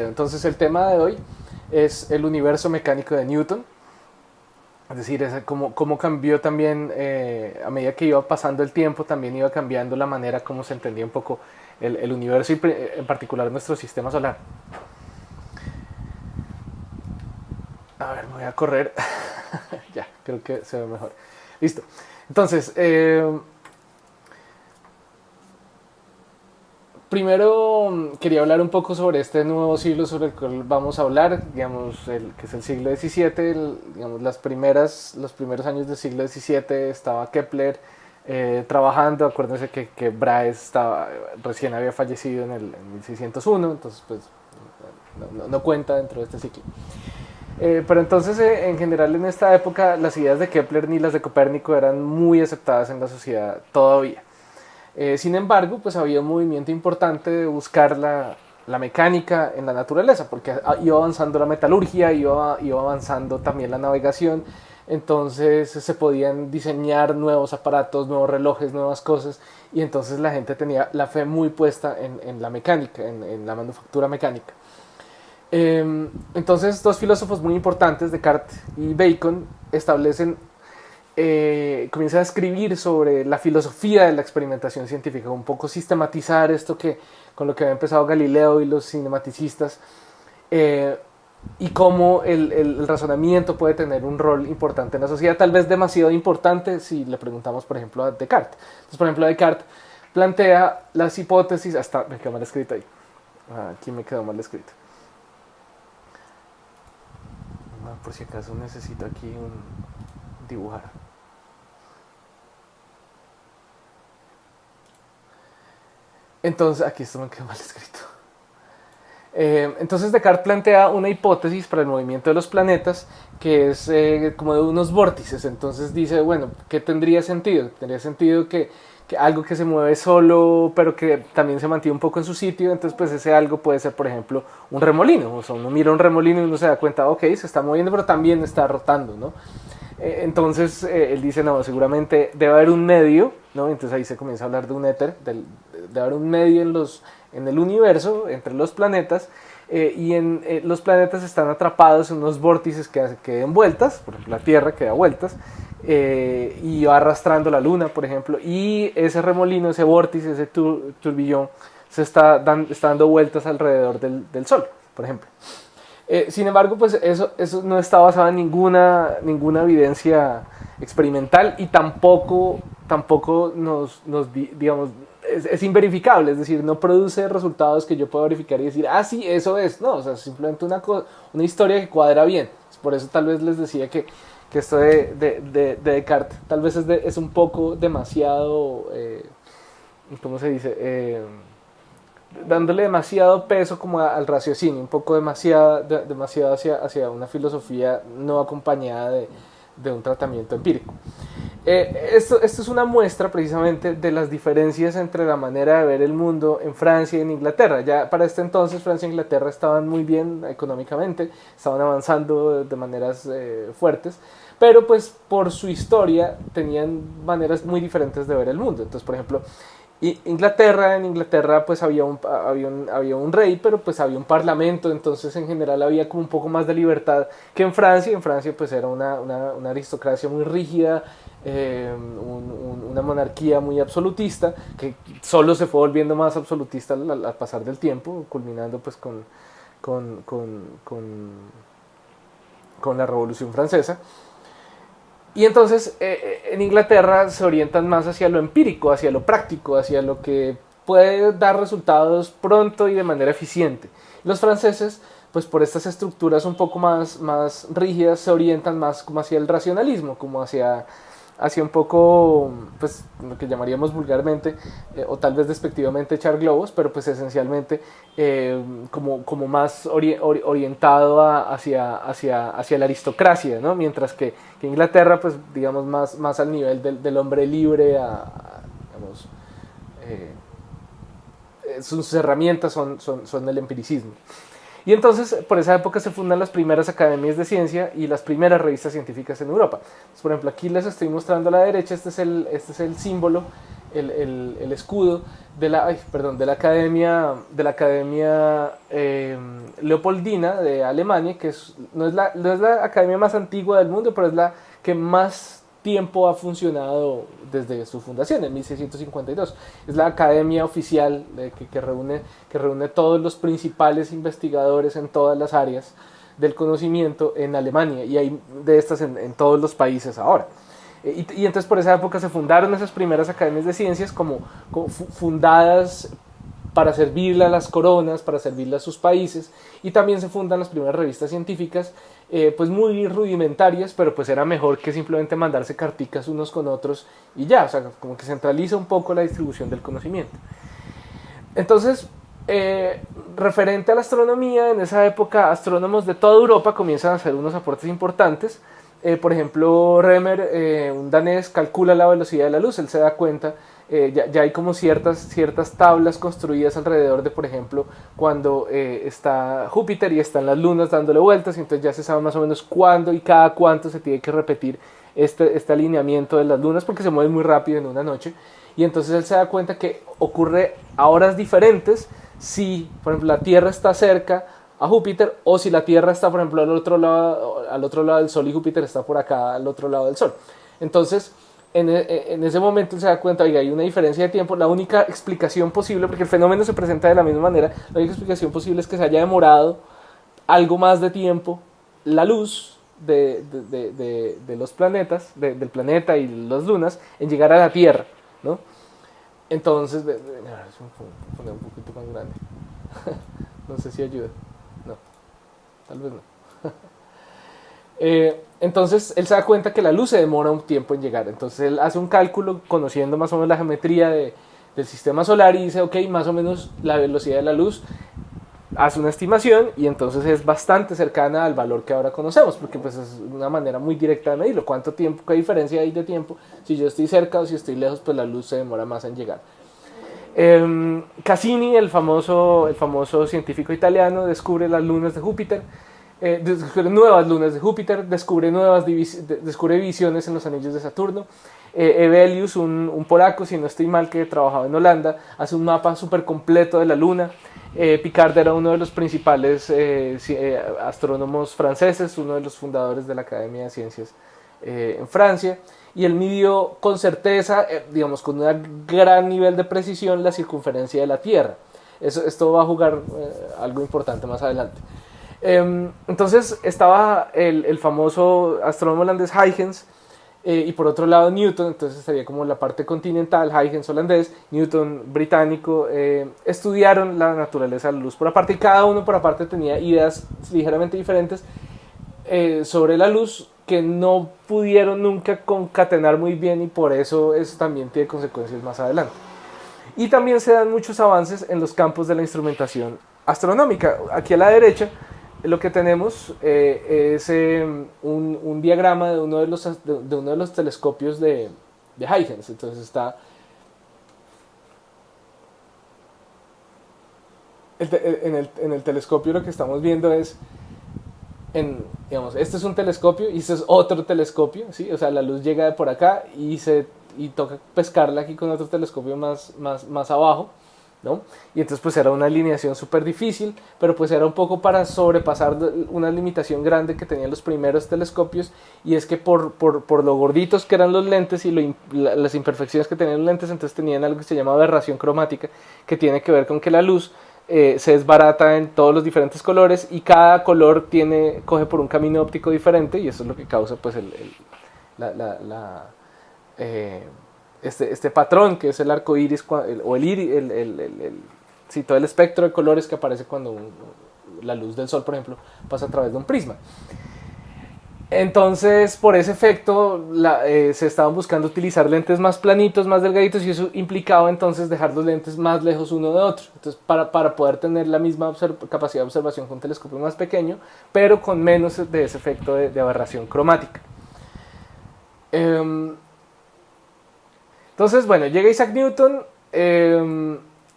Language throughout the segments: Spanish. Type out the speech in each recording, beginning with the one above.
Entonces el tema de hoy es el universo mecánico de Newton, es decir, cómo cambió también a medida que iba pasando el tiempo, también iba cambiando la manera como se entendía un poco el universo y en particular nuestro sistema solar. A ver, me voy a correr. Ya, creo que se ve mejor. Listo. Entonces, primero quería hablar un poco sobre este nuevo siglo sobre el cual vamos a hablar, digamos, que es el siglo XVII. Digamos, los primeros años del siglo XVII estaba Kepler trabajando. Acuérdense que Brahe recién había fallecido en 1601, entonces pues no cuenta dentro de este ciclo. Pero entonces, en general, en esta época, las ideas de Kepler ni las de Copérnico eran muy aceptadas en la sociedad todavía. Sin embargo, pues había un movimiento importante de buscar la mecánica en la naturaleza, porque iba avanzando la metalurgia, iba avanzando también la navegación, entonces se podían diseñar nuevos aparatos, nuevos relojes, nuevas cosas, y entonces la gente tenía la fe muy puesta en la mecánica, en la manufactura mecánica. Entonces, dos filósofos muy importantes, Descartes y Bacon, comienzan a escribir sobre la filosofía de la experimentación científica, un poco sistematizar esto con lo que había empezado Galileo y los cinematicistas, y cómo el razonamiento puede tener un rol importante en la sociedad, tal vez demasiado importante si le preguntamos, por ejemplo, a Descartes. Entonces, por ejemplo, Descartes plantea las hipótesis, hasta me quedó mal escrito ahí, aquí me quedó mal escrito. Por si acaso necesito aquí dibujar. Entonces, aquí esto me quedó mal escrito. Entonces Descartes plantea una hipótesis para el movimiento de los planetas que es como de unos vórtices. Entonces dice, bueno, ¿qué tendría sentido? Tendría sentido que algo que se mueve solo, pero que también se mantiene un poco en su sitio. Entonces pues ese algo puede ser, por ejemplo, un remolino. O sea, uno mira un remolino y uno se da cuenta, ok, se está moviendo, pero también está rotando, ¿no? Entonces él dice, no, seguramente debe haber un medio, ¿no? Entonces ahí se comienza a hablar de un éter, debe haber un medio en el universo, entre los planetas, los planetas están atrapados en unos vórtices que den vueltas, por ejemplo la Tierra que da vueltas, y va arrastrando la Luna, por ejemplo, y ese remolino, ese vórtice, ese turbillón, está dando vueltas alrededor del Sol, por ejemplo. Sin embargo, pues eso no está basado en ninguna evidencia experimental y tampoco digamos, es inverificable, es decir, no produce resultados que yo pueda verificar y decir, sí, eso es, no, o sea, simplemente una historia que cuadra bien. Por eso tal vez les decía que esto de Descartes tal vez es un poco demasiado, ¿cómo se dice? Dándole demasiado peso como al raciocinio, un poco demasiado hacia una filosofía no acompañada de un tratamiento empírico. Esto es una muestra precisamente de las diferencias entre la manera de ver el mundo en Francia y en Inglaterra. Ya para este entonces Francia e Inglaterra estaban muy bien económicamente, estaban avanzando de maneras fuertes, pero pues por su historia tenían maneras muy diferentes de ver el mundo. Entonces, por ejemplo, y en Inglaterra pues había un rey, pero pues había un parlamento, entonces en general había como un poco más de libertad que en Francia. En Francia pues era una aristocracia muy rígida, una monarquía muy absolutista, que solo se fue volviendo más absolutista al pasar del tiempo, culminando pues con, con la Revolución Francesa. Y entonces en Inglaterra se orientan más hacia lo empírico, hacia lo práctico, hacia lo que puede dar resultados pronto y de manera eficiente. Los franceses, pues por estas estructuras un poco más rígidas, se orientan más como hacia el racionalismo, como hacia un poco, pues lo que llamaríamos vulgarmente, o tal vez despectivamente, echar globos, pero pues esencialmente como más orientado hacia la aristocracia, ¿no? Mientras que Inglaterra, pues digamos, más al nivel del hombre libre, digamos, sus herramientas son el empiricismo. Y entonces, por esa época se fundan las primeras academias de ciencia y las primeras revistas científicas en Europa. Entonces, por ejemplo, aquí les estoy mostrando a la derecha, este es el símbolo el escudo de la academia Leopoldina de Alemania, que no es la academia más antigua del mundo, pero es la que más tiempo ha funcionado desde su fundación en 1652. Es la academia oficial que reúne todos los principales investigadores en todas las áreas del conocimiento en Alemania, y hay de estas en todos los países ahora. Y entonces por esa época se fundaron esas primeras academias de ciencias como fundadas para servirle a las coronas, para servirle a sus países, y también se fundan las primeras revistas científicas, pues muy rudimentarias, pero pues era mejor que simplemente mandarse carticas unos con otros y ya, o sea, como que centraliza un poco la distribución del conocimiento. Entonces, referente a la astronomía, en esa época astrónomos de toda Europa comienzan a hacer unos aportes importantes. Por ejemplo, Remer, un danés, calcula la velocidad de la luz. Él se da cuenta, ya hay como ciertas tablas construidas alrededor de, por ejemplo, cuando está Júpiter y están las lunas dándole vueltas, y entonces ya se sabe más o menos cuándo y cada cuánto se tiene que repetir este alineamiento de las lunas, porque se mueven muy rápido en una noche. Y entonces él se da cuenta que ocurre a horas diferentes si, por ejemplo, la Tierra está cerca a Júpiter, o si la Tierra está, por ejemplo, al otro lado del Sol y Júpiter está por acá al otro lado del Sol. Entonces, en ese momento se da cuenta, oiga, hay una diferencia de tiempo. La única explicación posible, porque el fenómeno se presenta de la misma manera, la única explicación posible es que se haya demorado algo más de tiempo la luz de los planetas, del planeta y las lunas, en llegar a la Tierra, ¿no? Entonces, voy a poner un poquito más grande. No sé si ayuda. No, tal vez no. Entonces él se da cuenta que la luz se demora un tiempo en llegar. Entonces él hace un cálculo conociendo más o menos la geometría del sistema solar y dice, ok, más o menos la velocidad de la luz, hace una estimación, y entonces es bastante cercana al valor que ahora conocemos, porque pues es una manera muy directa de medirlo. ¿Cuánto tiempo, qué diferencia hay de tiempo? Si yo estoy cerca o si estoy lejos, pues la luz se demora más en llegar. Cassini, el famoso científico italiano, descubre las lunas de Júpiter, descubre nuevas lunas de Júpiter, descubre divisiones en los anillos de Saturno. Hevelius, un polaco, si no estoy mal, que trabajaba en Holanda, hace un mapa súper completo de la luna. Picard era uno de los principales astrónomos franceses, uno de los fundadores de la Academia de Ciencias en Francia, y él midió con certeza, digamos con un gran nivel de precisión, la circunferencia de la Tierra. Esto va a jugar algo importante más adelante. Entonces estaba el famoso astrónomo holandés Huygens, y por otro lado Newton. Entonces estaría como la parte continental, Huygens holandés, Newton británico. Estudiaron la naturaleza de la luz por aparte, y cada uno por aparte tenía ideas ligeramente diferentes sobre la luz, que no pudieron nunca concatenar muy bien, y por eso también tiene consecuencias más adelante. Y también se dan muchos avances en los campos de la instrumentación astronómica. Aquí a la derecha lo que tenemos es un diagrama de uno de los telescopios de Huygens. Entonces está en el telescopio, lo que estamos viendo es, digamos, este es un telescopio y este es otro telescopio, ¿sí? O sea, la luz llega de por acá y toca pescarla aquí con otro telescopio más abajo, ¿no? Y entonces pues era una alineación súper difícil, pero pues era un poco para sobrepasar una limitación grande que tenían los primeros telescopios, y es que por lo gorditos que eran los lentes y las imperfecciones que tenían los lentes, entonces tenían algo que se llama aberración cromática, que tiene que ver con que la luz se desbarata en todos los diferentes colores, y cada color coge por un camino óptico diferente, y eso es lo que causa pues este patrón, que es el arco iris, o sí, todo el espectro de colores que aparece cuando la luz del sol, por ejemplo, pasa a través de un prisma. Entonces, por ese efecto, se estaban buscando utilizar lentes más planitos, más delgaditos, y eso implicaba entonces dejar los lentes más lejos uno de otro. Entonces, para poder tener la misma capacidad de observación con un telescopio más pequeño, pero con menos de ese efecto de aberración cromática. Entonces, bueno, llega Isaac Newton.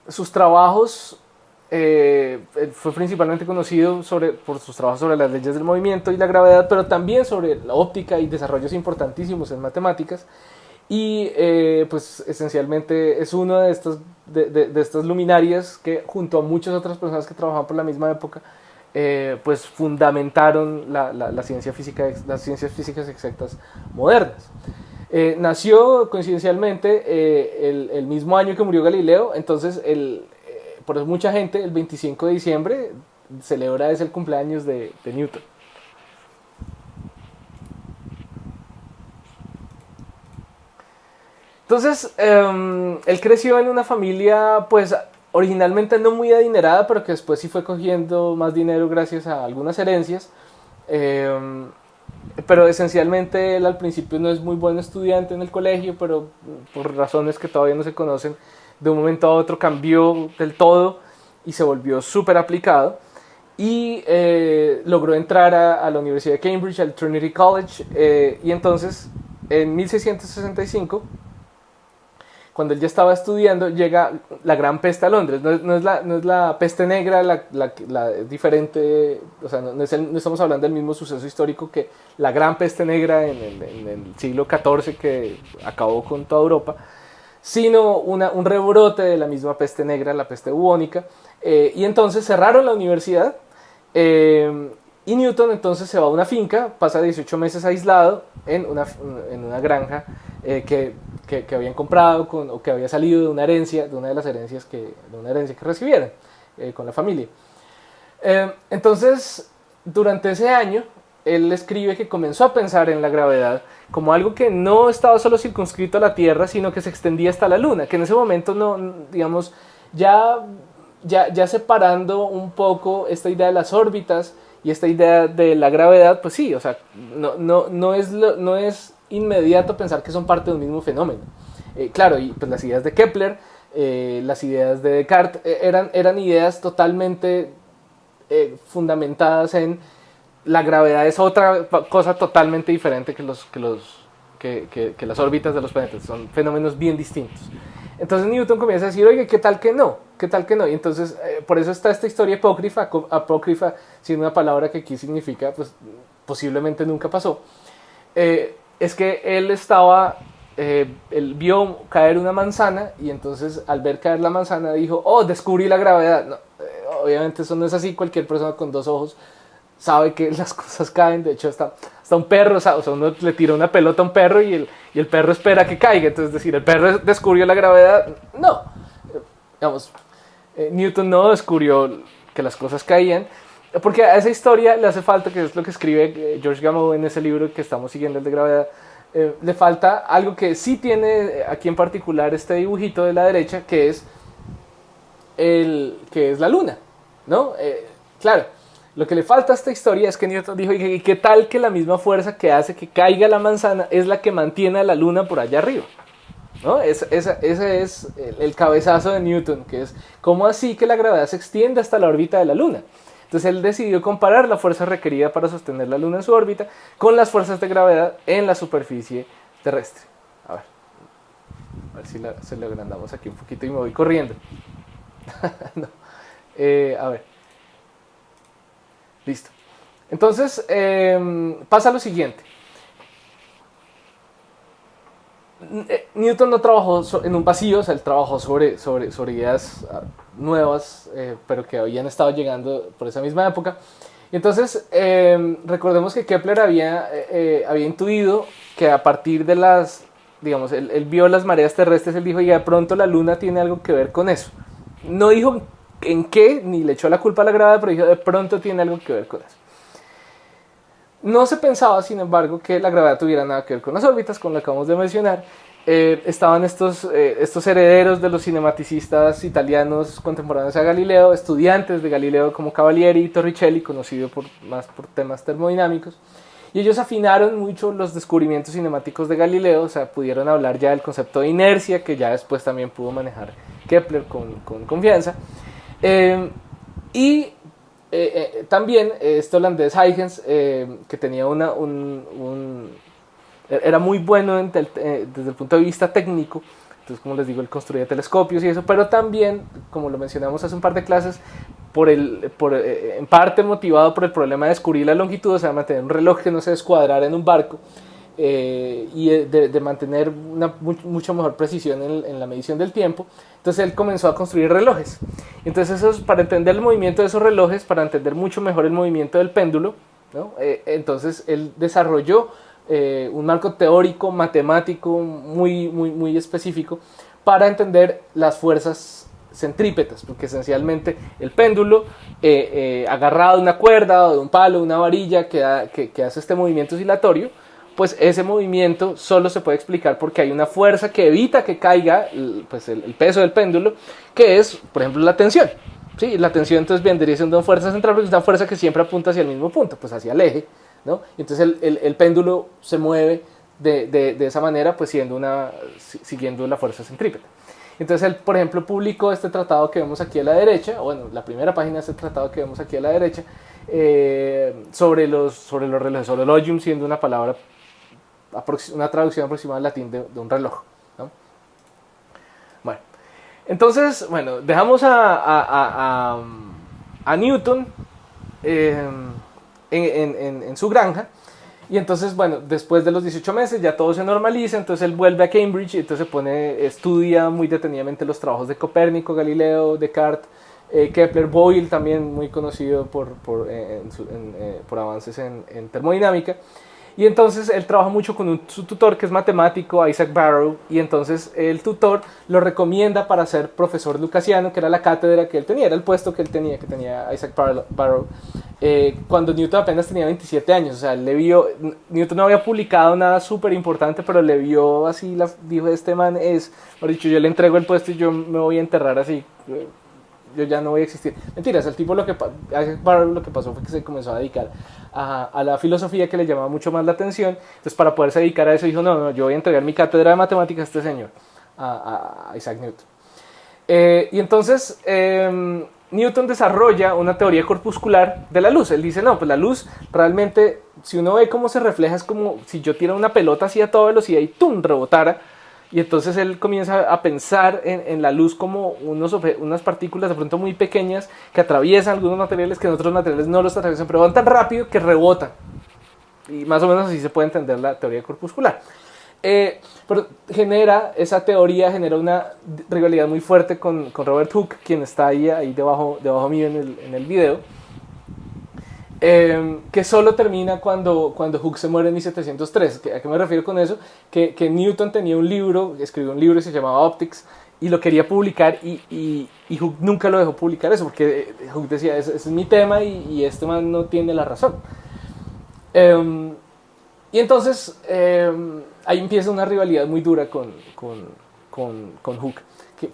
Sus trabajos, fue principalmente conocido por sus trabajos sobre las leyes del movimiento y la gravedad, pero también sobre la óptica y desarrollos importantísimos en matemáticas. y pues esencialmente es uno de de estas luminarias que junto a muchas otras personas que trabajaban por la misma época, pues fundamentaron la ciencia física, las ciencias físicas exactas modernas. Nació coincidencialmente el mismo año que murió Galileo, entonces por eso mucha gente el 25 de diciembre celebra es el cumpleaños de Newton. Entonces, él creció en una familia, pues, originalmente no muy adinerada, pero que después sí fue cogiendo más dinero gracias a algunas herencias. Eh, pero esencialmente él al principio no es muy buen estudiante en el colegio, pero por razones que todavía no se conocen, de un momento a otro cambió del todo y se volvió súper aplicado. Y logró entrar a la Universidad de Cambridge, al Trinity College, y entonces en 1665 cuando él ya estaba estudiando, llega la gran peste a Londres. No es la peste negra la diferente, o sea, no estamos hablando del mismo suceso histórico que la gran peste negra en el siglo XIV que acabó con toda Europa, sino un rebrote de la misma peste negra, la peste bubónica, y entonces cerraron la universidad, y Newton entonces se va a una finca, pasa 18 meses aislado en una granja que habían comprado o que había salido de una herencia, de una de las herencias de una herencia que recibieron con la familia. Entonces, durante ese año, él escribe que comenzó a pensar en la gravedad como algo que no estaba solo circunscrito a la Tierra, sino que se extendía hasta la Luna, que en ese momento no, digamos, ya separando un poco esta idea de las órbitas y esta idea de la gravedad, pues sí, o sea, no es inmediato pensar que son parte de un mismo fenómeno. Claro, y pues las ideas de Kepler, las ideas de Descartes, eran ideas totalmente fundamentadas en la gravedad es otra cosa totalmente diferente que las órbitas de los planetas, son fenómenos bien distintos. Entonces Newton comienza a decir, oye, ¿qué tal que no? ¿Qué tal que no? Y entonces, por eso está esta historia apócrifa, siendo una palabra que aquí significa, pues, posiblemente nunca pasó. Es que él vio caer una manzana y entonces al ver caer la manzana dijo, oh, descubrí la gravedad. No, obviamente eso no es así, cualquier persona con dos ojos sabe que las cosas caen, de hecho hasta un perro, o sea, uno le tira una pelota a un perro y el perro espera que caiga, entonces es decir, el perro descubrió la gravedad, no, digamos, Newton no descubrió que las cosas caían, porque a esa historia le hace falta, que es lo que escribe George Gamow en ese libro que estamos siguiendo, el de gravedad, le falta algo que sí tiene aquí en particular este dibujito de la derecha, que es la luna, ¿no? Claro, lo que le falta a esta historia es que Newton dijo, ¿y qué tal que la misma fuerza que hace que caiga la manzana es la que mantiene a la luna por allá arriba? ¿No? Ese es el cabezazo de Newton, que es cómo así que la gravedad se extiende hasta la órbita de la luna. Entonces él decidió comparar la fuerza requerida para sostener la luna en su órbita con las fuerzas de gravedad en la superficie terrestre. A ver si se lo agrandamos aquí un poquito y me voy corriendo. No. A ver. Listo. Entonces, pasa lo siguiente. Newton no trabajó en un vacío, o sea, él trabajó sobre ideas nuevas, pero que habían estado llegando por esa misma época. Y entonces, recordemos que Kepler había intuido que a partir de digamos, él vio las mareas terrestres, él dijo, y de pronto la luna tiene algo que ver con eso. No dijo en qué, ni le echó la culpa a la gravedad, pero dijo, de pronto tiene algo que ver con eso. No se pensaba, sin embargo, que la gravedad tuviera nada que ver con las órbitas, como lo acabamos de mencionar. Estaban estos herederos de los cinematicistas italianos contemporáneos a Galileo, estudiantes de Galileo como Cavalieri y Torricelli, conocido más por temas termodinámicos. Y ellos afinaron mucho los descubrimientos cinemáticos de Galileo, o sea, pudieron hablar ya del concepto de inercia, que ya después también pudo manejar Kepler con confianza. Y también este holandés Huygens, que tenía era muy bueno desde el punto de vista técnico, entonces como les digo, él construía telescopios y eso, pero también, como lo mencionamos hace un par de clases, en parte motivado por el problema de descubrir la longitud, o sea, mantener un reloj que no se descuadrara en un barco, y de mantener una mucho mejor precisión en la medición del tiempo. Entonces él comenzó a construir relojes. Entonces eso es para entender el movimiento de esos relojes, para entender mucho mejor el movimiento del péndulo, ¿no? Entonces él desarrolló un marco teórico, matemático muy específico para entender las fuerzas centrípetas, porque esencialmente el péndulo agarrado de una cuerda o de un palo, de una varilla que hace este movimiento oscilatorio, pues ese movimiento solo se puede explicar porque hay una fuerza que evita que caiga pues el peso del péndulo, que es, por ejemplo, la tensión. ¿Sí? La tensión entonces vendría siendo una fuerza central, porque es una fuerza que siempre apunta hacia el mismo punto, pues hacia el eje, ¿no? Entonces el péndulo se mueve de esa manera, pues siguiendo la fuerza centrípeta. Entonces él, por ejemplo, publicó este tratado que vemos aquí a la derecha, bueno, la primera página de este tratado que vemos aquí a la derecha, sobre los relojes, sobre el logium siendo una palabra, una traducción aproximada al latín de un reloj, ¿no? Bueno, entonces, bueno, dejamos a Newton en su granja. Y entonces, bueno, después de los 18 meses ya todo se normaliza, entonces él vuelve a Cambridge y entonces estudia muy detenidamente los trabajos de Copérnico, Galileo, Descartes, Kepler, Boyle, también muy conocido por avances en termodinámica. Y entonces él trabaja mucho con su tutor, que es matemático, Isaac Barrow, y entonces el tutor lo recomienda para ser profesor lucasiano, que era la cátedra que él tenía, era el puesto que tenía Isaac Barrow, cuando Newton apenas tenía 27 años. O sea, Newton no había publicado nada súper importante, pero le vio así, dijo, este man por dicho, yo le entrego el puesto y yo me voy a enterrar así, yo ya no voy a existir. Mentiras, el tipo lo que pasó fue que se comenzó a dedicar a la filosofía, que le llamaba mucho más la atención. Entonces, para poderse dedicar a eso, dijo, no, yo voy a entregar mi cátedra de matemáticas a este señor, a Isaac Newton. Y entonces Newton desarrolla una teoría corpuscular de la luz. Él dice, no, pues la luz realmente, si uno ve cómo se refleja, es como si yo tirara una pelota así a toda velocidad y ¡tum!, rebotara. Y entonces él comienza a pensar en la luz como unas partículas de pronto muy pequeñas que atraviesan algunos materiales que en otros materiales no los atraviesan, pero van tan rápido que rebotan. Y más o menos así se puede entender la teoría corpuscular. Pero esa teoría genera una rivalidad muy fuerte con Robert Hooke, quien está ahí debajo mío en el video. Que solo termina cuando Hooke se muere en 1703. ¿A qué me refiero con eso? Que Newton tenía escribió un libro que se llamaba Optics, y lo quería publicar, y Hooke nunca lo dejó publicar eso, porque Hooke decía, ese es mi tema y este man no tiene la razón. Y entonces ahí empieza una rivalidad muy dura con Hooke,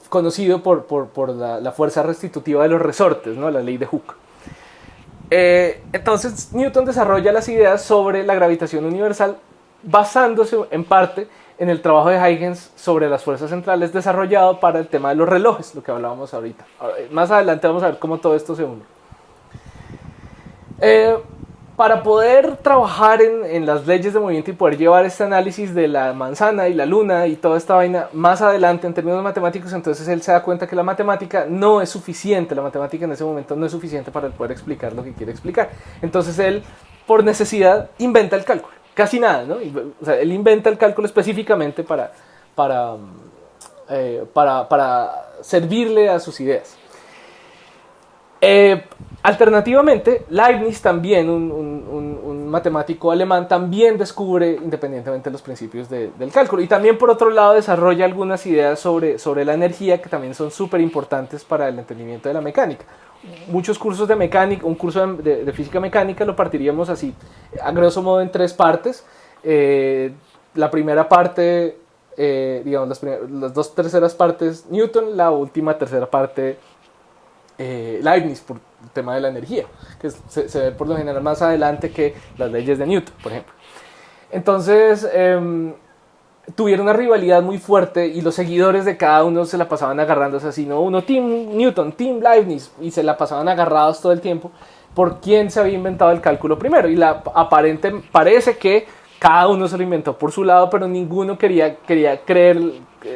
conocido por la fuerza restitutiva de los resortes, ¿no? La ley de Hooke. Entonces Newton desarrolla las ideas sobre la gravitación universal basándose en parte en el trabajo de Huygens sobre las fuerzas centrales, desarrollado para el tema de los relojes, lo que hablábamos ahorita. Más adelante vamos a ver cómo todo esto se une. Para poder trabajar en las leyes de movimiento y poder llevar este análisis de la manzana y la luna y toda esta vaina más adelante en términos matemáticos, entonces él se da cuenta que la matemática no es suficiente, la matemática en ese momento no es suficiente para poder explicar lo que quiere explicar. Entonces él, por necesidad, inventa el cálculo, casi nada, ¿no? O sea, él inventa el cálculo específicamente para servirle a sus ideas. Alternativamente, Leibniz, también un matemático alemán, también descubre independientemente los principios del cálculo, y también por otro lado desarrolla algunas ideas sobre la energía que también son súper importantes para el entendimiento de la mecánica. Muchos cursos de mecánica, un curso de física mecánica lo partiríamos así, a grosso modo, en 3 partes. La primera parte, digamos, las 2 terceras partes Newton, la última tercera parte Leibniz, por el tema de la energía, que se ve por lo general más adelante que las leyes de Newton, por ejemplo. Entonces tuvieron una rivalidad muy fuerte, y los seguidores de cada uno se la pasaban agarrándose así, ¿no? Uno Team Newton, Team Leibniz, y se la pasaban agarrados todo el tiempo por quién se había inventado el cálculo primero. Y parece que cada uno se lo inventó por su lado, pero ninguno quería creer,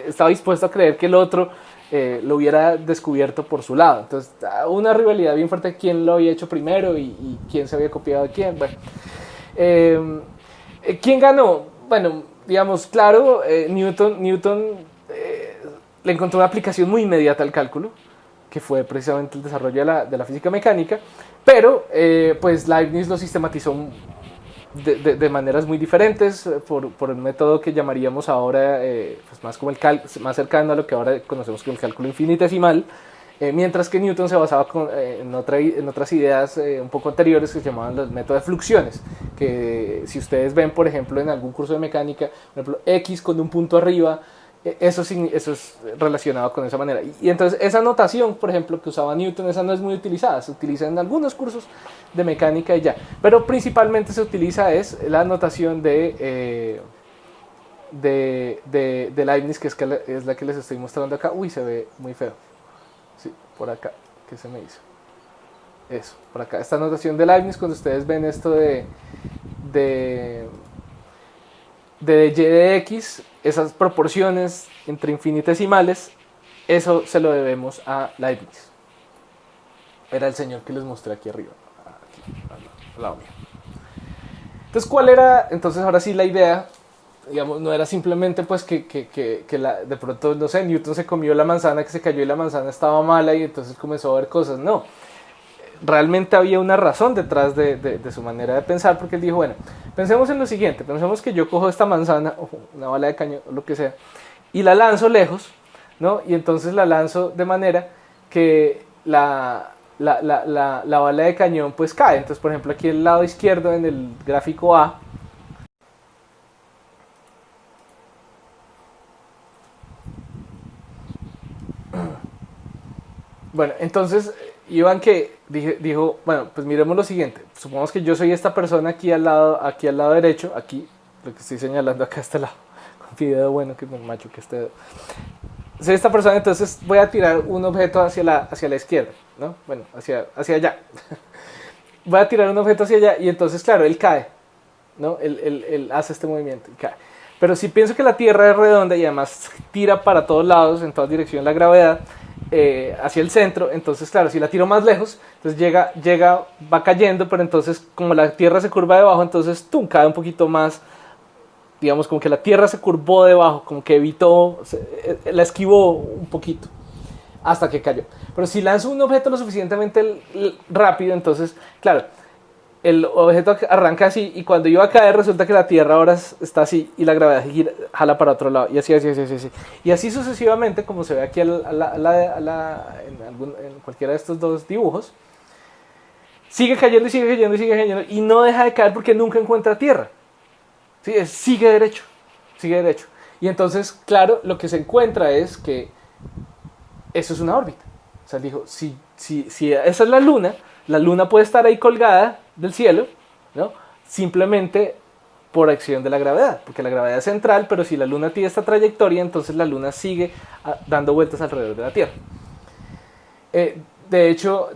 estaba dispuesto a creer que el otro lo hubiera descubierto por su lado. Entonces, una rivalidad bien fuerte, quién lo había hecho primero y quién se había copiado de quién. Bueno, ¿quién ganó? bueno, digamos, claro, Newton le encontró una aplicación muy inmediata al cálculo, que fue precisamente el desarrollo de la física mecánica, pero pues Leibniz lo sistematizó de maneras muy diferentes por un método que llamaríamos ahora pues más como más cercano a lo que ahora conocemos como el cálculo infinitesimal, mientras que Newton se basaba en otras ideas un poco anteriores que se llamaban los métodos de fluxiones, que si ustedes ven por ejemplo en algún curso de mecánica, por ejemplo X con un punto arriba, eso es relacionado con esa manera. Y entonces esa notación, por ejemplo, que usaba Newton, esa no es muy utilizada, se utiliza en algunos cursos de mecánica y ya, pero principalmente se utiliza es la notación de Leibniz, que es la que les estoy mostrando acá. Uy, se ve muy feo. Sí, por acá, ¿qué se me hizo? Eso, por acá, esta notación de Leibniz, cuando ustedes ven esto de de y de x, esas proporciones entre infinitesimales, eso se lo debemos a Leibniz. Era el señor que les mostré aquí arriba, aquí, al lado mío. Entonces, ¿cuál era? Entonces, ahora sí, la idea, digamos, no era simplemente pues de pronto, no sé, Newton se comió la manzana que se cayó y la manzana estaba mala y entonces comenzó a ver cosas. No, realmente había una razón detrás de su manera de pensar, porque él dijo, bueno, pensemos en lo siguiente, pensemos que yo cojo esta manzana, o una bala de cañón, o lo que sea, y la lanzo lejos, ¿no? Y entonces la lanzo de manera que la bala de cañón pues cae. Entonces, por ejemplo, aquí el lado izquierdo en el gráfico A, bueno, entonces Iván que dijo, bueno, pues miremos lo siguiente. Supongamos que yo soy esta persona aquí al lado derecho, aquí, lo que estoy señalando acá a este lado, con video bueno que me macho que este dedo. Soy esta persona, entonces voy a tirar un objeto hacia la izquierda, ¿no? Bueno, hacia allá. Voy a tirar un objeto hacia allá y entonces, claro, él cae, ¿no? Él hace este movimiento y cae. Pero si pienso que la Tierra es redonda y además tira para todos lados, en todas direcciones la gravedad, hacia el centro, entonces claro, si la tiro más lejos, entonces va cayendo, pero entonces como la Tierra se curva debajo, entonces cae un poquito más, digamos como que la Tierra se curvó debajo, como que la esquivó un poquito hasta que cayó. Pero si lanzo un objeto lo suficientemente rápido, entonces claro, el objeto arranca así y cuando iba a caer resulta que la Tierra ahora está así y la gravedad jala para otro lado y así. Y así sucesivamente, como se ve aquí en cualquiera de estos dos dibujos, sigue cayendo y sigue cayendo y sigue cayendo y no deja de caer porque nunca encuentra tierra. ¿Sí? Sigue derecho, sigue derecho. Y entonces, claro, lo que se encuentra es que eso es una órbita. O sea, dijo, si esa es la luna puede estar ahí colgada del cielo, ¿no? Simplemente por acción de la gravedad, porque la gravedad es central, pero si la luna tiene esta trayectoria, entonces la luna sigue dando vueltas alrededor de la Tierra. De hecho,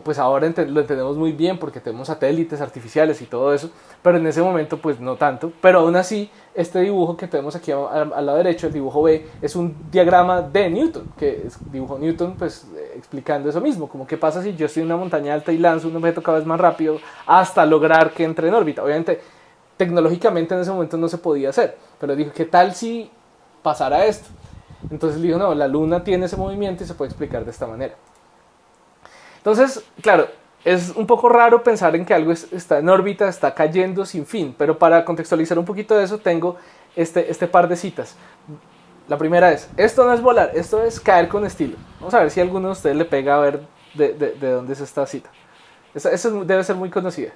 pues ahora lo entendemos muy bien porque tenemos satélites artificiales y todo eso, pero en ese momento pues no tanto. Pero aún así, este dibujo que tenemos aquí al lado derecho, el dibujo B, es un diagrama de Newton, que dibujó Newton pues explicando eso mismo, como qué pasa si yo estoy en una montaña alta y lanzo un objeto cada vez más rápido hasta lograr que entre en órbita. Obviamente, tecnológicamente en ese momento no se podía hacer, pero dijo, ¿qué tal si pasara esto? Entonces dijo, no, la luna tiene ese movimiento y se puede explicar de esta manera. Entonces, claro, es un poco raro pensar en que algo está en órbita, está cayendo sin fin, pero para contextualizar un poquito de eso tengo este par de citas. La primera es, esto no es volar, esto es caer con estilo. Vamos a ver si alguno de ustedes le pega a ver de dónde es esta cita. Esa debe ser muy conocida.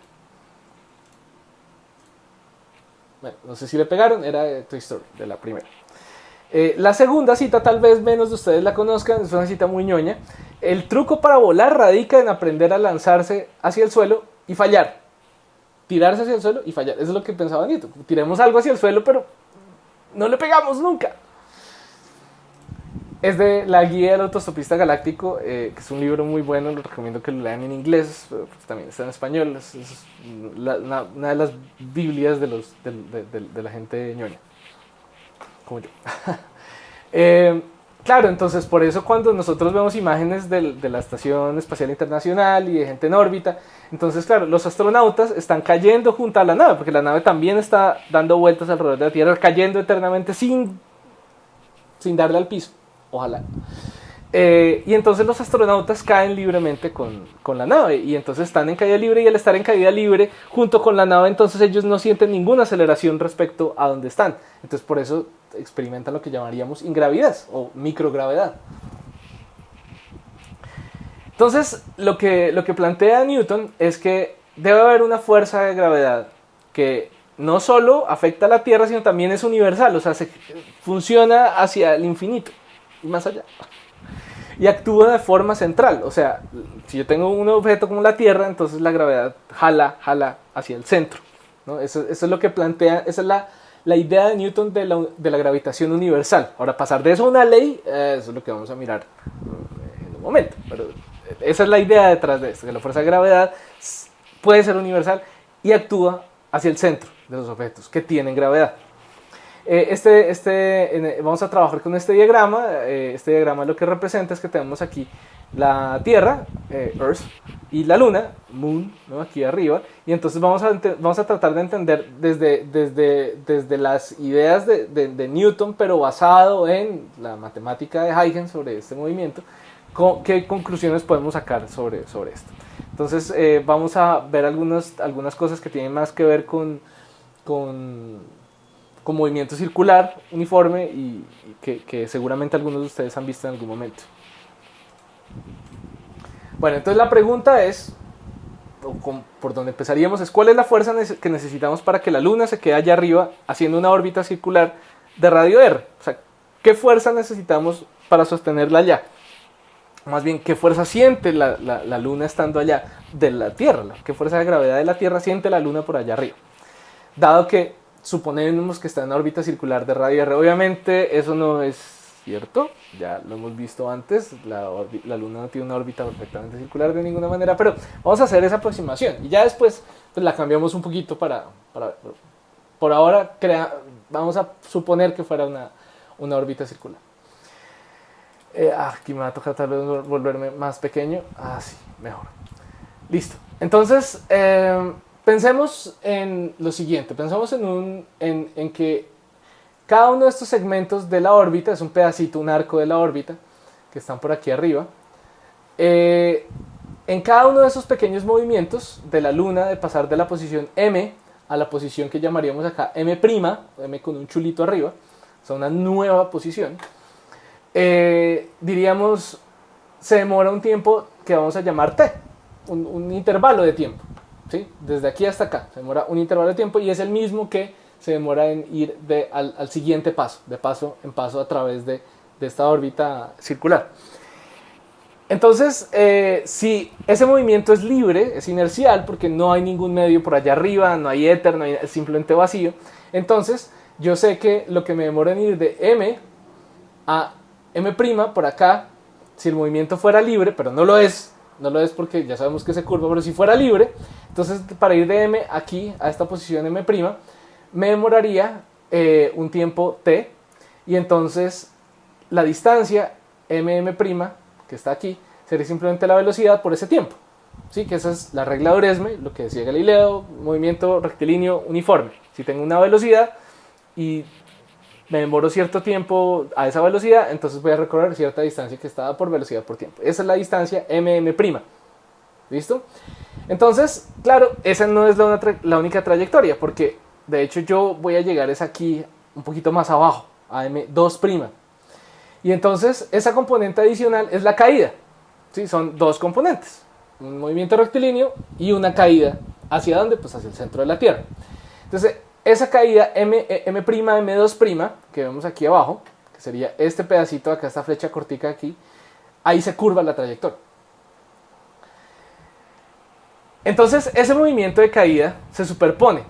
Bueno, no sé si le pegaron, era de Toy Story, de la primera. La segunda cita, tal vez menos de ustedes la conozcan, es una cita muy ñoña. El truco para volar radica en aprender a lanzarse hacia el suelo y fallar. Tirarse hacia el suelo y fallar. Eso es lo que pensaba Newton. Tiremos algo hacia el suelo, pero no le pegamos nunca. Es de La Guía del Autostopista Galáctico, que es un libro muy bueno, lo recomiendo que lo lean en inglés, pero también está en español. Es una de las Biblias de la gente ñoña, como yo. Claro, entonces por eso cuando nosotros vemos imágenes de la Estación Espacial Internacional y de gente en órbita, entonces claro, los astronautas están cayendo junto a la nave, porque la nave también está dando vueltas alrededor de la Tierra, cayendo eternamente sin darle al piso, ojalá. Y entonces los astronautas caen libremente con la nave y entonces están en caída libre y al estar en caída libre junto con la nave entonces ellos no sienten ninguna aceleración respecto a donde están. Entonces por eso experimentan lo que llamaríamos ingravidez o microgravedad. Entonces lo que plantea Newton es que debe haber una fuerza de gravedad que no solo afecta a la Tierra sino también es universal, o sea, funciona hacia el infinito y más allá. Y actúa de forma central. O sea, si yo tengo un objeto como la Tierra, entonces la gravedad jala hacia el centro, ¿no? Eso es lo que plantea, esa es la idea de Newton de la gravitación universal. Ahora, pasar de eso a una ley, eso es lo que vamos a mirar en un momento. Pero esa es la idea detrás de esto, que la fuerza de gravedad puede ser universal y actúa hacia el centro de los objetos que tienen gravedad. Vamos a trabajar con este diagrama. Este diagrama lo que representa es que tenemos aquí la Tierra, Earth, y la Luna, Moon, ¿no? Aquí arriba. Y entonces vamos a tratar de entender desde las ideas de Newton, pero basado en la matemática de Huygens sobre este movimiento, qué conclusiones podemos sacar sobre esto. Entonces vamos a ver algunas cosas que tienen más que ver con movimiento circular uniforme y que seguramente algunos de ustedes han visto en algún momento. Bueno, entonces la pregunta es, por donde empezaríamos, es ¿cuál es la fuerza que necesitamos para que la Luna se quede allá arriba haciendo una órbita circular de radio R? O sea, ¿qué fuerza necesitamos para sostenerla allá? Más bien, ¿qué fuerza siente la Luna estando allá de la Tierra? ¿Qué fuerza de gravedad de la Tierra siente la Luna por allá arriba? Dado que suponemos que está en una órbita circular de radio R. Obviamente eso no es cierto, ya lo hemos visto antes, la Luna no tiene una órbita perfectamente circular de ninguna manera, pero vamos a hacer esa aproximación y ya después pues, la cambiamos un poquito para por ahora vamos a suponer que fuera una órbita circular. Aquí me va a tocar tal vez volverme más pequeño, sí, mejor. Listo, entonces pensemos en lo siguiente, pensamos en que cada uno de estos segmentos de la órbita es un pedacito, un arco de la órbita, que están por aquí arriba. En cada uno de esos pequeños movimientos de la Luna, de pasar de la posición M a la posición que llamaríamos acá M', M con un chulito arriba, o sea, una nueva posición, diríamos, se demora un tiempo que vamos a llamar T, un intervalo de tiempo. ¿Sí? Desde aquí hasta acá se demora un intervalo de tiempo y es el mismo que se demora en ir al siguiente paso, de paso en paso a través de esta órbita circular. Entonces, si ese movimiento es libre, es inercial, porque no hay ningún medio por allá arriba, no hay éter, es simplemente vacío, entonces yo sé que lo que me demora en ir de M a M' por acá, si el movimiento fuera libre, pero no lo es porque ya sabemos que se curva, pero si fuera libre, entonces para ir de M aquí a esta posición M', me demoraría un tiempo T, y entonces la distancia M', que está aquí, sería simplemente la velocidad por ese tiempo. ¿Sí? Que esa es la regla de Oresme, lo que decía Galileo, movimiento rectilíneo uniforme. Si tengo una velocidad y me demoro cierto tiempo a esa velocidad, entonces voy a recorrer cierta distancia que está dada por velocidad por tiempo. Esa es la distancia M'. ¿Listo? Entonces, claro, esa no es la única trayectoria, porque de hecho yo voy a llegar es aquí un poquito más abajo, a M2'. Y entonces esa componente adicional es la caída. ¿Sí? Son dos componentes, un movimiento rectilíneo y una caída. ¿Hacia dónde? Pues hacia el centro de la Tierra. Entonces, esa caída M', que vemos aquí abajo, que sería este pedacito de acá, esta flecha cortica aquí, ahí se curva la trayectoria. Entonces, ese movimiento de caída se superpone.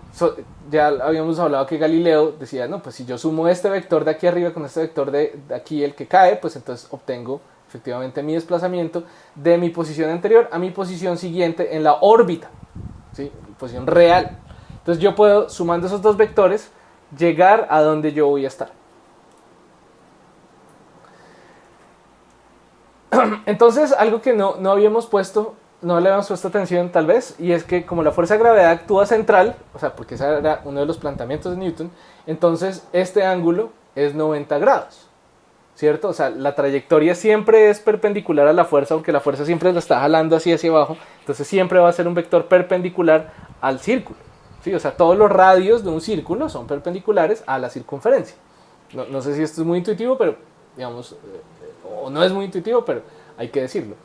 Ya habíamos hablado que Galileo decía, no, pues si yo sumo este vector de aquí arriba con este vector de aquí, el que cae, pues entonces obtengo efectivamente mi desplazamiento de mi posición anterior a mi posición siguiente en la órbita, ¿sí? Posición real. Entonces yo puedo, sumando esos dos vectores, llegar a donde yo voy a estar. Entonces, algo que no habíamos puesto, no le habíamos puesto atención tal vez, y es que como la fuerza de gravedad actúa central, o sea, porque ese era uno de los planteamientos de Newton, entonces este ángulo es 90 grados, ¿cierto? O sea, la trayectoria siempre es perpendicular a la fuerza, porque la fuerza siempre la está jalando así hacia abajo, entonces siempre va a ser un vector perpendicular al círculo, ¿sí? O sea, todos los radios de un círculo son perpendiculares a la circunferencia. No sé si esto es muy intuitivo, pero digamos, o no es muy intuitivo, pero hay que decirlo.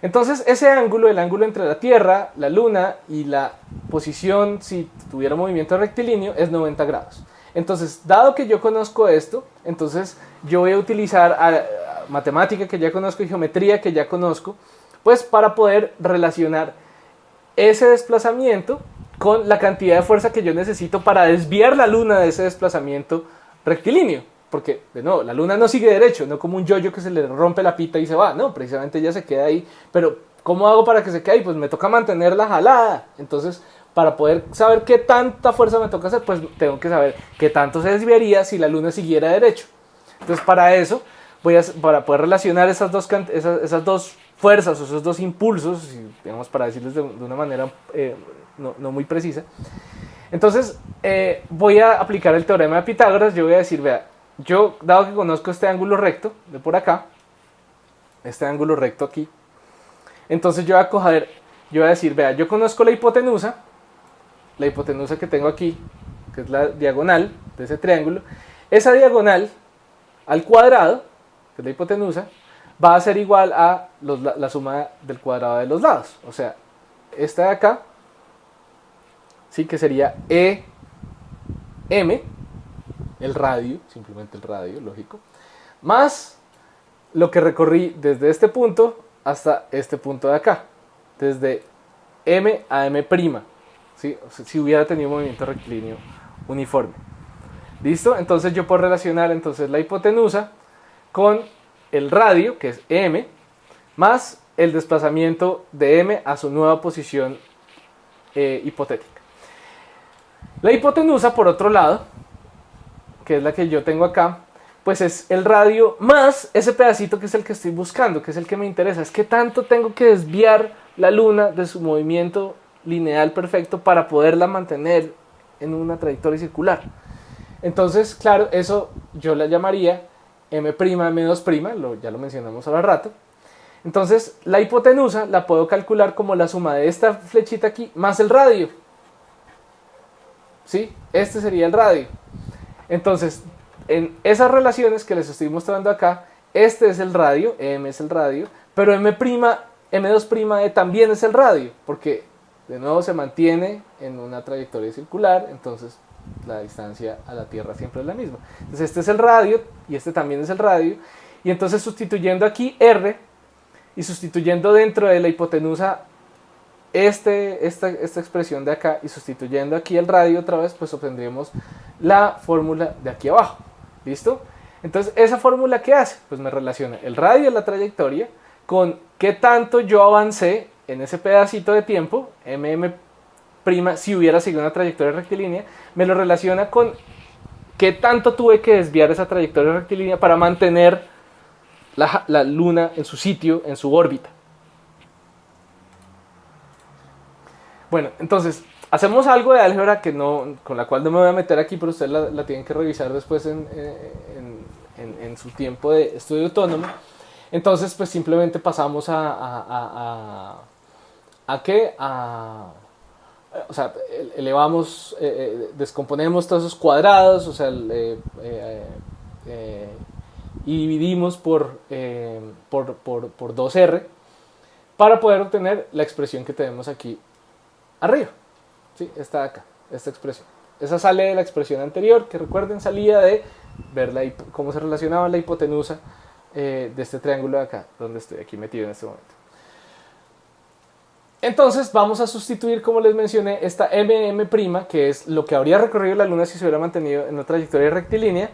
Entonces, ese ángulo, el ángulo entre la Tierra, la Luna y la posición, si tuviera movimiento rectilíneo, es 90 grados. Entonces, dado que yo conozco esto, entonces yo voy a utilizar matemática que ya conozco y geometría que ya conozco, pues para poder relacionar ese desplazamiento con la cantidad de fuerza que yo necesito para desviar la Luna de ese desplazamiento rectilíneo. Porque, de nuevo, la Luna no sigue derecho, no como un yoyo que se le rompe la pita y se va. No, precisamente ella se queda ahí. Pero, ¿cómo hago para que se quede ahí? Pues me toca mantenerla jalada. Entonces, para poder saber qué tanta fuerza me toca hacer, pues tengo que saber qué tanto se desviaría si la Luna siguiera derecho. Entonces, para eso, para poder relacionar esas dos fuerzas o esos dos impulsos, digamos, para decirles de una manera no muy precisa, entonces voy a aplicar el teorema de Pitágoras. Yo voy a decir, vea, yo, dado que conozco este ángulo recto de por acá, este ángulo recto aquí, entonces yo voy a decir, vea, yo conozco la hipotenusa que tengo aquí, que es la diagonal de ese triángulo. Esa diagonal al cuadrado, que es la hipotenusa, va a ser igual a la suma del cuadrado de los lados. O sea, esta de acá, sí, que sería EM, el radio, simplemente el radio, lógico, más lo que recorrí desde este punto hasta este punto de acá, desde M a M', ¿sí? O sea, si hubiera tenido movimiento rectilíneo uniforme. ¿Listo? Entonces yo puedo relacionar entonces la hipotenusa con el radio, que es M, más el desplazamiento de M a su nueva posición hipotética. La hipotenusa, por otro lado, que es la que yo tengo acá, pues es el radio más ese pedacito que es el que estoy buscando, que es el que me interesa. Es que tanto tengo que desviar la Luna de su movimiento lineal perfecto para poderla mantener en una trayectoria circular. Entonces, claro, eso yo la llamaría M', M2', ya lo mencionamos ahora rato. Entonces, la hipotenusa la puedo calcular como la suma de esta flechita aquí más el radio. ¿Sí? Este sería el radio. Entonces, en esas relaciones que les estoy mostrando acá, este es el radio, M es el radio, pero M2', también es el radio, porque de nuevo se mantiene en una trayectoria circular, entonces la distancia a la Tierra siempre es la misma. Entonces este es el radio y este también es el radio, y entonces sustituyendo aquí R y sustituyendo dentro de la hipotenusa esta expresión de acá y sustituyendo aquí el radio otra vez, pues obtendremos la fórmula de aquí abajo. ¿Listo? Entonces, ¿esa fórmula qué hace? Pues me relaciona el radio de la trayectoria con qué tanto yo avancé en ese pedacito de tiempo, MM', si hubiera seguido una trayectoria rectilínea, me lo relaciona con qué tanto tuve que desviar esa trayectoria rectilínea para mantener la Luna en su sitio, en su órbita. Bueno, entonces, hacemos algo de álgebra con la cual no me voy a meter aquí, pero ustedes la tienen que revisar después en su tiempo de estudio autónomo. Entonces, pues simplemente pasamos o sea, elevamos, descomponemos todos esos cuadrados, o sea, y dividimos por 2R para poder obtener la expresión que tenemos aquí arriba. ¿Sí? Esta de acá, esta expresión. Esa sale de la expresión anterior, que recuerden, salía de ver cómo se relacionaba la hipotenusa de este triángulo de acá, donde estoy aquí metido en este momento. Entonces vamos a sustituir, como les mencioné, esta MM', que es lo que habría recorrido la Luna si se hubiera mantenido en una trayectoria rectilínea,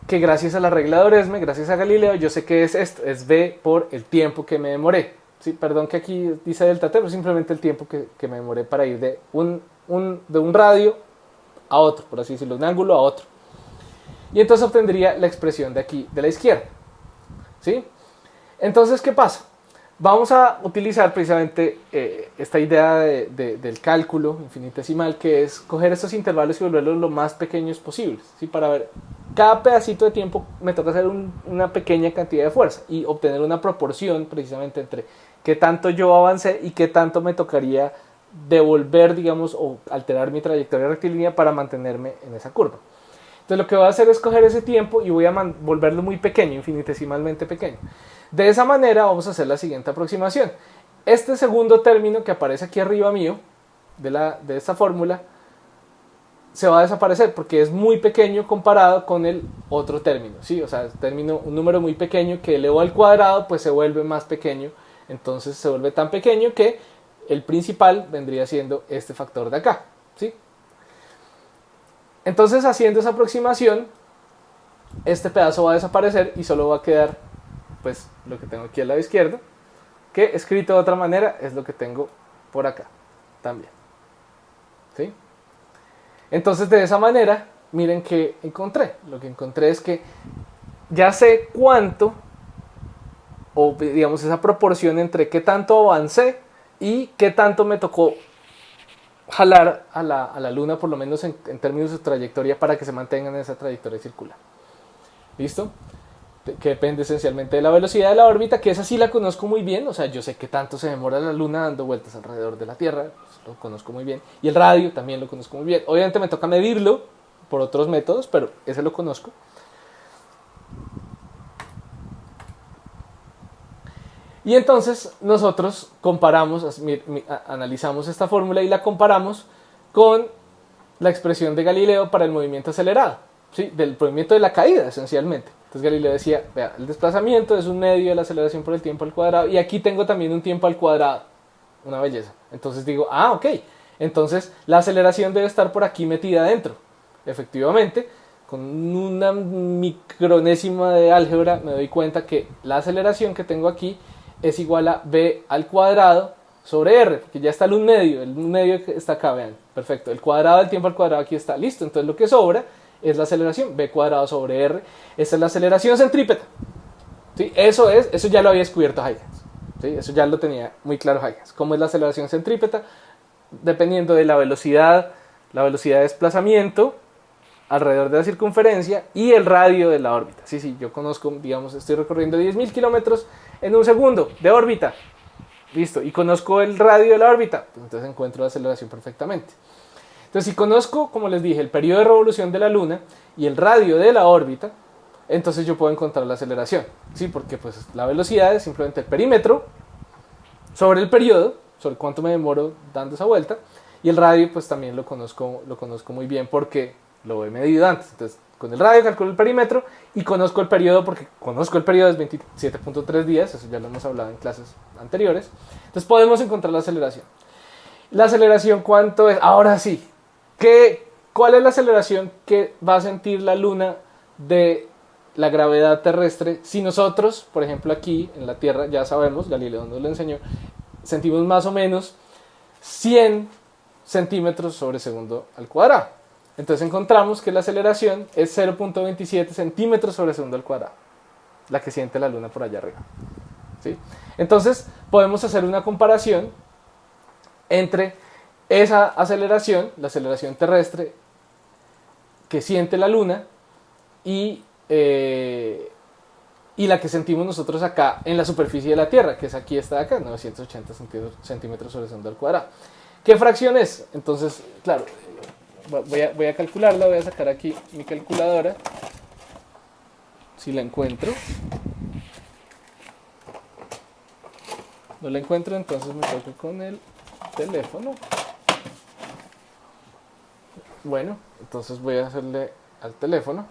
que gracias a la regla de Oresme, gracias a Galileo, yo sé que es esto, es V por el tiempo que me demoré. Sí, perdón que aquí dice delta t, pero simplemente el tiempo que me demoré para ir de un radio a otro, por así decirlo, un ángulo a otro. Y entonces obtendría la expresión de aquí, de la izquierda. ¿Sí? Entonces, ¿qué pasa? Vamos a utilizar precisamente esta idea del cálculo infinitesimal, que es coger estos intervalos y volverlos lo más pequeños posibles, ¿sí? Para ver, cada pedacito de tiempo me toca hacer una pequeña cantidad de fuerza y obtener una proporción precisamente entre qué tanto yo avancé y qué tanto me tocaría devolver, digamos, o alterar mi trayectoria rectilínea para mantenerme en esa curva. Entonces lo que voy a hacer es coger ese tiempo y voy a volverlo muy pequeño, infinitesimalmente pequeño. De esa manera vamos a hacer la siguiente aproximación. Este segundo término que aparece aquí arriba mío, de esta fórmula, se va a desaparecer porque es muy pequeño comparado con el otro término, ¿sí? O sea, un número muy pequeño que elevo al cuadrado, pues se vuelve más pequeño. Entonces se vuelve tan pequeño que el principal vendría siendo este factor de acá, ¿sí? Entonces, haciendo esa aproximación, este pedazo va a desaparecer y solo va a quedar pues lo que tengo aquí al lado izquierdo, que escrito de otra manera es lo que tengo por acá también, ¿sí? Entonces, de esa manera, miren que encontré. Lo que encontré es que ya sé cuánto, o digamos esa proporción entre qué tanto avancé y qué tanto me tocó jalar a la luna, por lo menos en términos de trayectoria, para que se mantenga en esa trayectoria circular. ¿Listo? Que depende esencialmente de la velocidad de la órbita, que esa sí la conozco muy bien. O sea, yo sé qué tanto se demora la luna dando vueltas alrededor de la Tierra, pues lo conozco muy bien. Y el radio también lo conozco muy bien. Obviamente me toca medirlo por otros métodos, pero ese lo conozco. Y entonces nosotros comparamos, analizamos esta fórmula y la comparamos con la expresión de Galileo para el movimiento acelerado, ¿sí? Del movimiento de la caída, esencialmente. Entonces Galileo decía, vea, el desplazamiento es un medio de la aceleración por el tiempo al cuadrado, y aquí tengo también un tiempo al cuadrado. Una belleza. Entonces digo, ok, entonces la aceleración debe estar por aquí metida adentro. Efectivamente, con una micronésima de álgebra me doy cuenta que la aceleración que tengo aquí es igual a b al cuadrado sobre r, porque ya está el 1 medio que está acá, vean, perfecto, el cuadrado del tiempo al cuadrado aquí está, listo. Entonces lo que sobra es la aceleración, b cuadrado sobre r. Esta es la aceleración centrípeta, ¿sí? Eso ya lo había descubierto Huygens, ¿sí? Eso ya lo tenía muy claro Huygens. ¿Cómo es la aceleración centrípeta? Dependiendo de la velocidad de desplazamiento alrededor de la circunferencia y el radio de la órbita. Sí, yo conozco, digamos, estoy recorriendo 10.000 kilómetros en un segundo de órbita, listo, y conozco el radio de la órbita, pues entonces encuentro la aceleración perfectamente. Entonces, si conozco, como les dije, el periodo de revolución de la Luna y el radio de la órbita, entonces yo puedo encontrar la aceleración, ¿sí? Porque pues la velocidad es simplemente el perímetro sobre el periodo, sobre cuánto me demoro dando esa vuelta, y el radio pues también lo conozco muy bien porque lo he medido antes. Entonces, con el radio calculo el perímetro y conozco el periodo, porque conozco el periodo es 27.3 días, eso ya lo hemos hablado en clases anteriores. Entonces podemos encontrar la aceleración. La aceleración, ¿cuánto es? Ahora sí, ¿cuál es la aceleración que va a sentir la Luna de la gravedad terrestre si nosotros, por ejemplo aquí en la Tierra, ya sabemos, Galileo nos lo enseñó, sentimos más o menos 100 centímetros sobre segundo al cuadrado? Entonces encontramos que la aceleración es 0.27 centímetros sobre segundo al cuadrado, la que siente la Luna por allá arriba, ¿sí? Entonces podemos hacer una comparación entre esa aceleración, la aceleración terrestre que siente la Luna, y la que sentimos nosotros acá en la superficie de la Tierra, que es aquí, esta de acá, 980 centímetros sobre segundo al cuadrado. ¿Qué fracción es? Entonces, claro, voy a calcularla, voy a sacar aquí mi calculadora, si la encuentro. No la encuentro, entonces me toco con el teléfono. Bueno, entonces voy a hacerle al teléfono.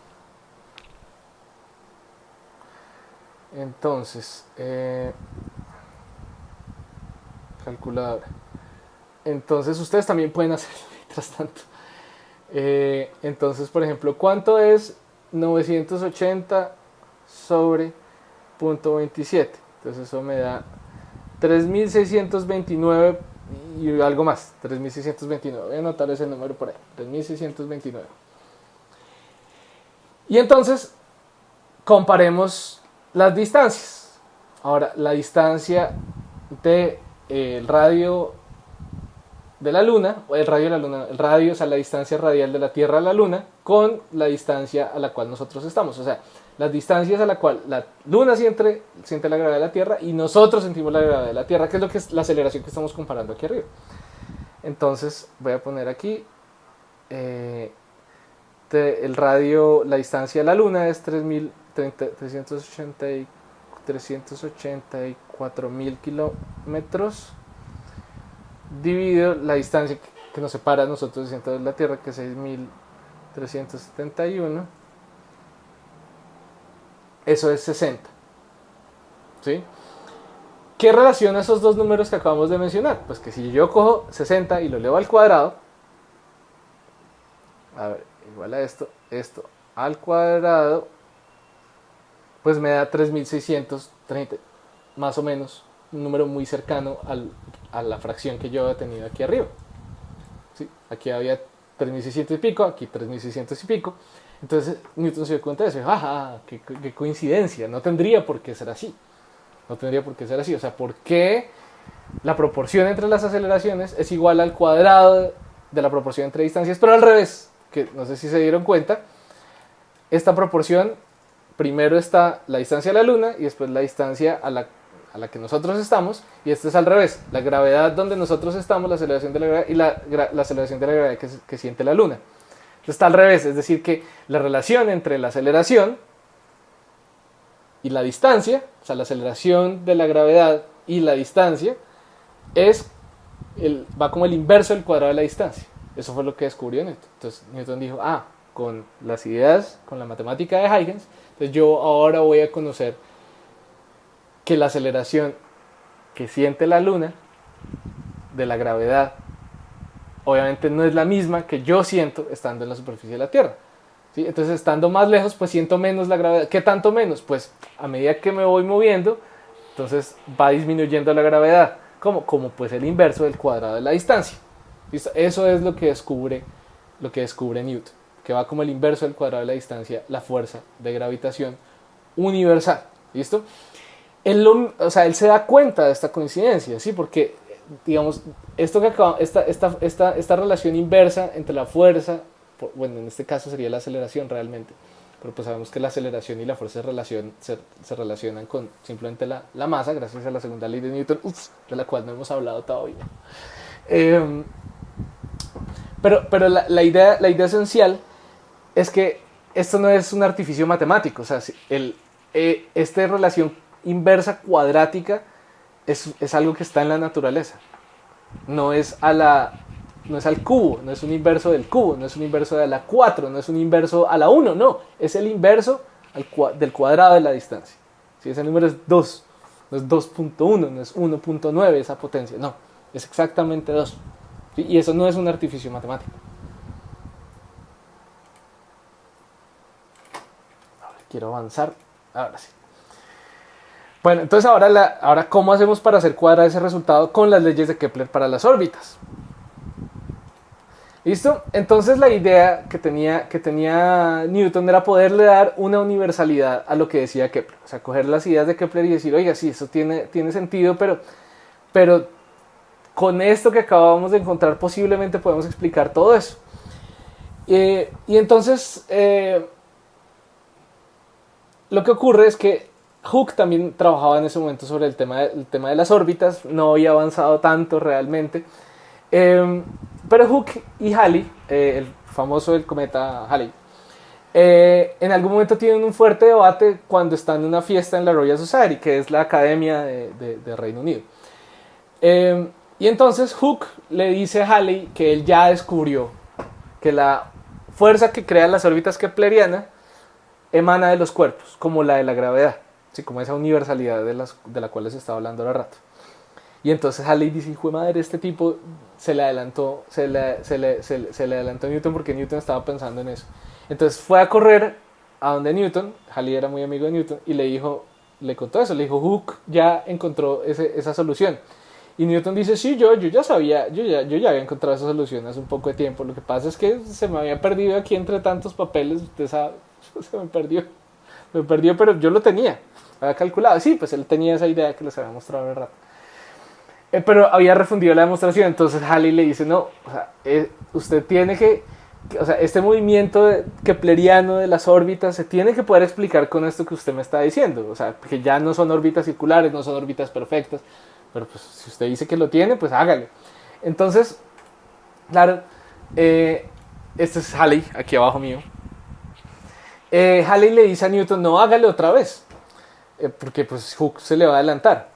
Entonces, calculadora. Entonces ustedes también pueden hacerlo mientras tanto. Entonces, por ejemplo, ¿cuánto es 980 sobre 0.27? Entonces eso me da 3.629 y algo más, 3.629. Voy a anotar ese número por ahí, 3.629. Y entonces comparemos las distancias. Ahora, la distancia del radio de la Luna, o el radio de la Luna, el radio, o sea, la distancia radial de la Tierra a la Luna, con la distancia a la cual nosotros estamos. O sea, las distancias a la cual la Luna siente la gravedad de la Tierra y nosotros sentimos la gravedad de la Tierra, que es lo que es la aceleración que estamos comparando aquí arriba. Entonces, voy a poner aquí, el radio, la distancia a la Luna es 384.000 kilómetros, dividido la distancia que nos separa a nosotros del centro de la Tierra, que es 6.371, eso es 60. ¿Sí? ¿Qué relaciona esos dos números que acabamos de mencionar? Pues que si yo cojo 60 y lo elevo al cuadrado, a ver, igual a esto al cuadrado, pues me da 3630, más o menos, un número muy cercano a la fracción que yo había tenido aquí arriba. ¿Sí? Aquí había 3600 y pico, aquí 3600 y pico. Entonces Newton se dio cuenta de eso. ¡Ajá! ¡Qué coincidencia! No tendría por qué ser así. No tendría por qué ser así. O sea, ¿por qué la proporción entre las aceleraciones es igual al cuadrado de la proporción entre distancias? Pero al revés, que no sé si se dieron cuenta, esta proporción, primero está la distancia a la Luna y después la distancia a la que nosotros estamos, y este es al revés, la gravedad donde nosotros estamos, la aceleración de la gravedad y la aceleración de la gravedad que siente la Luna. Entonces está al revés, es decir que la relación entre la aceleración y la distancia, o sea, la aceleración de la gravedad y la distancia, va como el inverso del cuadrado de la distancia. Eso fue lo que descubrió Newton. Entonces Newton dijo, con las ideas, con la matemática de Huygens, entonces yo ahora voy a conocer que la aceleración que siente la Luna de la gravedad obviamente no es la misma que yo siento estando en la superficie de la Tierra. ¿Sí? Entonces, estando más lejos, pues siento menos la gravedad. ¿Qué tanto menos? Pues a medida que me voy moviendo, entonces va disminuyendo la gravedad. ¿Cómo? Como pues el inverso del cuadrado de la distancia. ¿Listo? Eso es lo que descubre Newton, que va como el inverso del cuadrado de la distancia, la fuerza de gravitación universal. ¿Listo? Él se da cuenta de esta coincidencia, ¿sí? Porque, digamos, esta relación inversa entre la fuerza, bueno, en este caso sería la aceleración realmente, pero pues sabemos que la aceleración y la fuerza se relacionan con simplemente la masa, gracias a la segunda ley de Newton, de la cual no hemos hablado todavía. Pero la idea esencial es que esto no es un artificio matemático, o sea, esta relación inversa cuadrática es algo que está en la naturaleza. No es al cubo, no es un inverso del cubo, no es un inverso de la 4, no es un inverso a la 1, no, es el inverso del cuadrado de la distancia. Si ese número es 2, no es 2.1, no es 1.9 esa potencia, no, es exactamente 2. ¿Sí? Y eso no es un artificio matemático. Ahora quiero avanzar, ahora sí. Bueno, entonces ahora ¿cómo hacemos para hacer cuadrar ese resultado con las leyes de Kepler para las órbitas? ¿Listo? Entonces la idea que tenía Newton era poderle dar una universalidad a lo que decía Kepler. O sea, coger las ideas de Kepler y decir, oiga, sí, eso tiene sentido, pero con esto que acabamos de encontrar posiblemente podemos explicar todo eso. Y entonces lo que ocurre es que Hooke también trabajaba en ese momento sobre el tema de las órbitas, no había avanzado tanto realmente, pero Hooke y Halley, el famoso del cometa Halley, en algún momento tienen un fuerte debate cuando están en una fiesta en la Royal Society, que es la academia de Reino Unido. Y entonces Hooke le dice a Halley que él ya descubrió que la fuerza que crean las órbitas keplerianas emana de los cuerpos, como la de la gravedad. Sí, como esa universalidad de la cual les estaba hablando ahora rato. Y entonces Halley dice, hijo de madre, este tipo se le adelantó a Newton porque Newton estaba pensando en eso. Entonces fue a correr a donde Newton, Halley era muy amigo de Newton, y le contó eso, le dijo, Hooke ya encontró esa solución. Y Newton dice, sí, yo ya sabía, yo ya había encontrado esa solución hace un poco de tiempo, lo que pasa es que se me había perdido aquí entre tantos papeles, usted sabe, se me perdió, pero yo lo tenía. había calculado. Sí, pues él tenía esa idea que les había mostrado el rato. Pero había refundido la demostración, entonces Halley le dice, no, o sea, usted tiene o sea, este movimiento kepleriano de las órbitas se tiene que poder explicar con esto que usted me está diciendo, o sea, que ya no son órbitas circulares, no son órbitas perfectas, pero pues si usted dice que lo tiene, pues hágale. Entonces, claro, este es Halley, aquí abajo mío. Halley le dice a Newton, no, hágale otra vez, porque pues Hooke se le va a adelantar.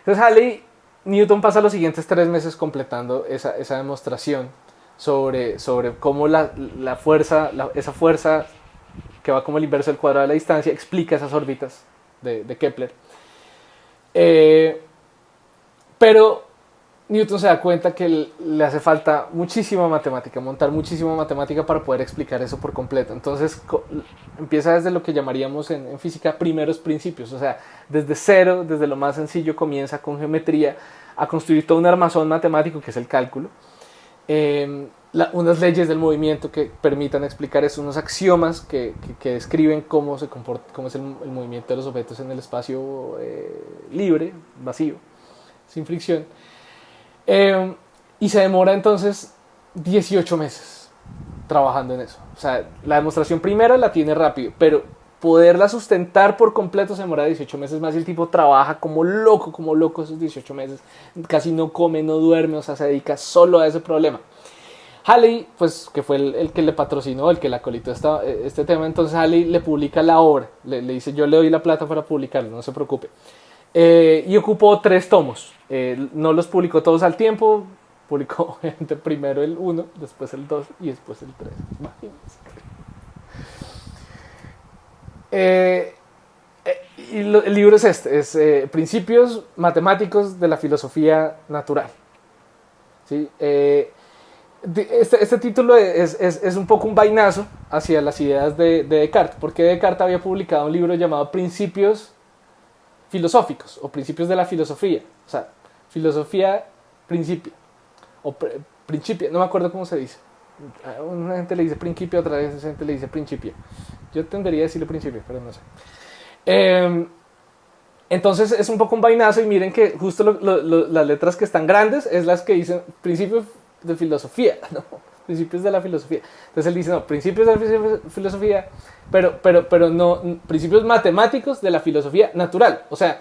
Entonces Newton pasa los siguientes 3 meses completando esa demostración sobre cómo la fuerza, esa fuerza que va como el inverso del cuadrado de la distancia, explica esas órbitas de Kepler. Pero Newton se da cuenta que le hace falta muchísima matemática, montar muchísima matemática para poder explicar eso por completo. Entonces empieza desde lo que llamaríamos en física primeros principios, o sea, desde cero, desde lo más sencillo, comienza con geometría a construir todo un armazón matemático que es el cálculo, unas leyes del movimiento que permitan explicar eso, unos axiomas que describen cómo es el movimiento de los objetos en el espacio libre, vacío, sin fricción. Y se demora entonces 18 meses trabajando en eso. O sea, la demostración primera la tiene rápido, pero poderla sustentar por completo se demora 18 meses más y el tipo trabaja como loco esos 18 meses. Casi no come, no duerme, o sea, se dedica solo a ese problema. Halley, pues, que fue el que le patrocinó, el que le acolitó este tema, entonces Halley le publica la obra, le dice, yo le doy la plata para publicarlo, no se preocupe. Y ocupó 3 tomos. No los publicó todos al tiempo. Publicó obviamente primero el 1, después el 2 y después el 3. Y el libro es Principios Matemáticos de la Filosofía Natural. ¿Sí? Este título es un poco un vainazo hacia las ideas de Descartes, porque Descartes había publicado un libro llamado Principios Filosóficos o Principios de la Filosofía, o sea, filosofía principio o principio, no me acuerdo cómo se dice. Una gente le dice principio, otra vez gente le dice principio. Yo tendería a decirle principio, pero no sé. Entonces es un poco un vainazo y miren que justo las letras que están grandes es las que dicen principios de filosofía, ¿no? Principios de la filosofía. Entonces él dice, no, principios de la filosofía, pero no, principios matemáticos de la filosofía natural. O sea,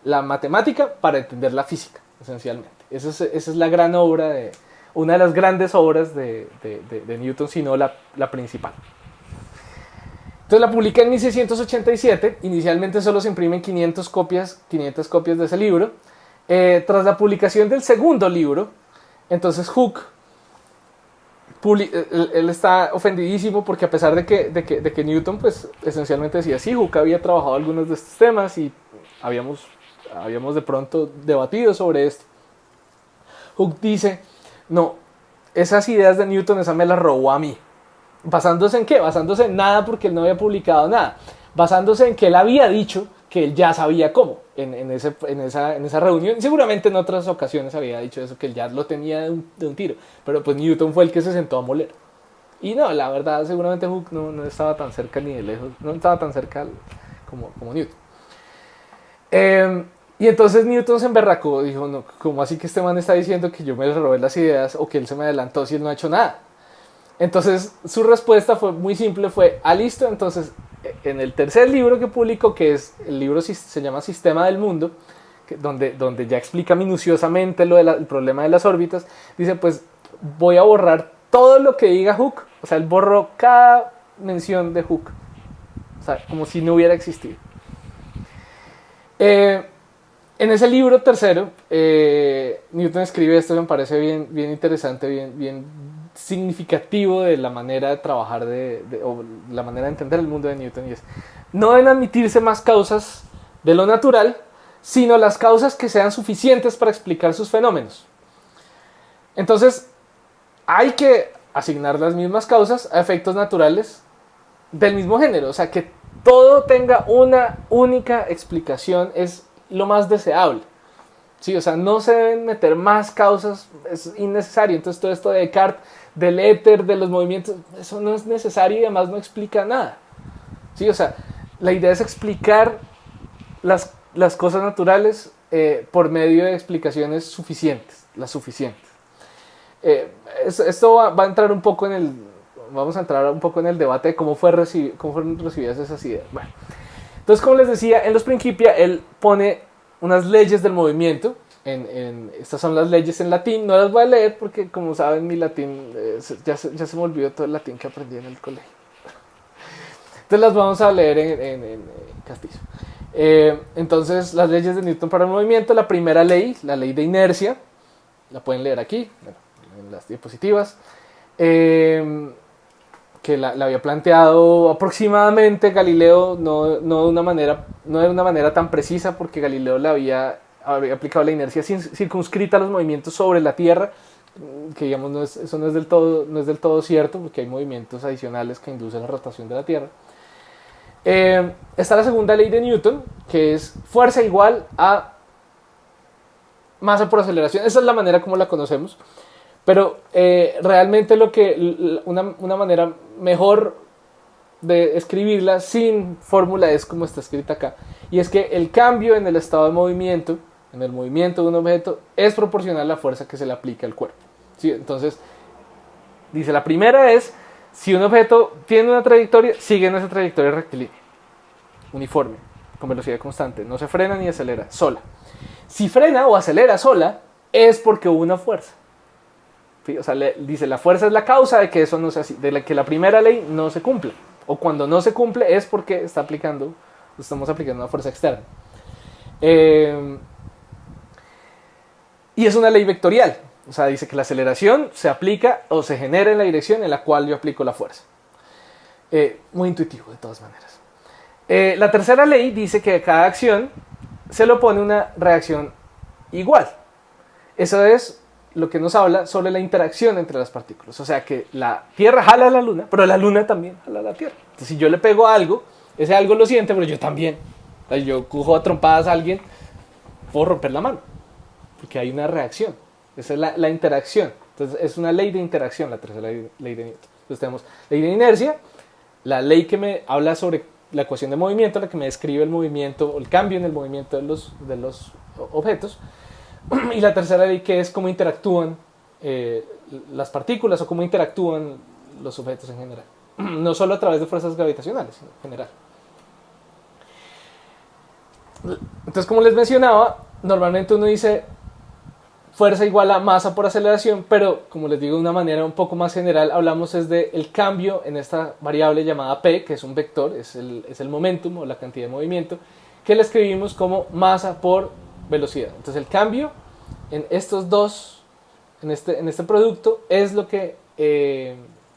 la matemática para entender la física, esencialmente. Esa es la gran obra, una de las grandes obras de Newton, si no la principal. Entonces la publica en 1687, inicialmente solo se imprimen 500 copias de ese libro. Tras la publicación del segundo libro, entonces Hooke, él está ofendidísimo porque a pesar de que Newton pues esencialmente decía, sí, Hooke había trabajado algunos de estos temas y habíamos de pronto debatido sobre esto. Hooke dice, no, esas ideas de Newton, esa me las robó a mí. ¿Basándose en qué? Basándose en nada porque él no había publicado nada. Basándose en que él había dicho que él ya sabía cómo en esa reunión. Y seguramente en otras ocasiones había dicho eso, que él ya lo tenía de un tiro. Pero pues Newton fue el que se sentó a moler. Y no, la verdad, seguramente Hooke no estaba tan cerca ni de lejos. No estaba tan cerca como Newton. Y entonces Newton se emberracó. Dijo, no, ¿cómo así que este man está diciendo que yo me robé las ideas o que él se me adelantó si él no ha hecho nada? Entonces su respuesta fue muy simple, listo, entonces en el tercer libro que publicó, que es el libro se llama Sistema del Mundo, donde ya explica minuciosamente el problema de las órbitas, dice pues voy a borrar todo lo que diga Hooke, o sea, él borró cada mención de Hooke, o sea, como si no hubiera existido. En ese libro tercero, Newton escribe esto que me parece bien interesante, bien significativo de la manera de trabajar o la manera de entender el mundo de Newton, y es: no deben admitirse más causas de lo natural, sino las causas que sean suficientes para explicar sus fenómenos. Entonces, hay que asignar las mismas causas a efectos naturales del mismo género, o sea, que todo tenga una única explicación es lo más deseable. Sí, o sea, no se deben meter más causas, es innecesario. Entonces todo esto de Descartes, del éter, de los movimientos, eso no es necesario y además no explica nada. Sí, o sea, la idea es explicar las cosas naturales por medio de explicaciones suficientes, las suficientes. Esto va a entrar un poco en el... Vamos a entrar un poco en el debate de cómo fueron recibidas esas ideas. Bueno, entonces, como les decía, en los Principia él pone unas leyes del movimiento. Estas son las leyes en latín. No las voy a leer porque, como saben, mi latín ya se me olvidó todo el latín que aprendí en el colegio. Entonces las vamos a leer en castizo. Entonces, las leyes de Newton para el movimiento. La primera ley, la ley de inercia, la pueden leer aquí, bueno, en las diapositivas. Que la había planteado aproximadamente Galileo, no de una manera tan precisa, porque Galileo había aplicado la inercia circunscrita a los movimientos sobre la Tierra, que digamos eso no es del todo cierto, porque hay movimientos adicionales que inducen la rotación de la Tierra. Está la segunda ley de Newton, que es fuerza igual a masa por aceleración. Esa es la manera como la conocemos. Pero realmente una manera mejor de escribirla sin fórmula es como está escrita acá. Y es que el cambio en el estado de movimiento, en el movimiento de un objeto, es proporcional a la fuerza que se le aplica al cuerpo. ¿Sí? Entonces, dice, la primera es, si un objeto tiene una trayectoria, sigue en esa trayectoria rectilínea, uniforme, con velocidad constante. No se frena ni acelera, sola. Si frena o acelera sola, es porque hubo una fuerza. ¿Sí? O sea, dice, la fuerza es la causa de que eso no sea así, de que la primera ley no se cumple. O cuando no se cumple es porque estamos aplicando una fuerza externa. Y es una ley vectorial. O sea, dice que la aceleración se aplica o se genera en la dirección en la cual yo aplico la fuerza. Muy intuitivo, de todas maneras. La tercera ley dice que a cada acción se le opone una reacción igual. Eso es lo que nos habla sobre la interacción entre las partículas. O sea que la Tierra jala a la Luna, pero la Luna también jala a la Tierra. Entonces, si yo le pego algo, ese algo lo siente, pero yo también. O sea, yo cojo a trompadas a alguien, puedo romper la mano, porque hay una reacción. Esa es la interacción. Entonces, es una ley de interacción, la tercera ley de Newton. Entonces, tenemos ley de inercia, la ley que me habla sobre la ecuación de movimiento, la que me describe el movimiento, el cambio en el movimiento de los objetos. Y la tercera ley, que es cómo interactúan las partículas o cómo interactúan los objetos en general. No solo a través de fuerzas gravitacionales, sino en general. Entonces, como les mencionaba, normalmente uno dice fuerza igual a masa por aceleración, pero como les digo de una manera un poco más general, hablamos es del cambio en esta variable llamada P, que es un vector, es el momentum o la cantidad de movimiento, que le escribimos como masa por velocidad. Entonces el cambio en estos dos, en este producto, es lo que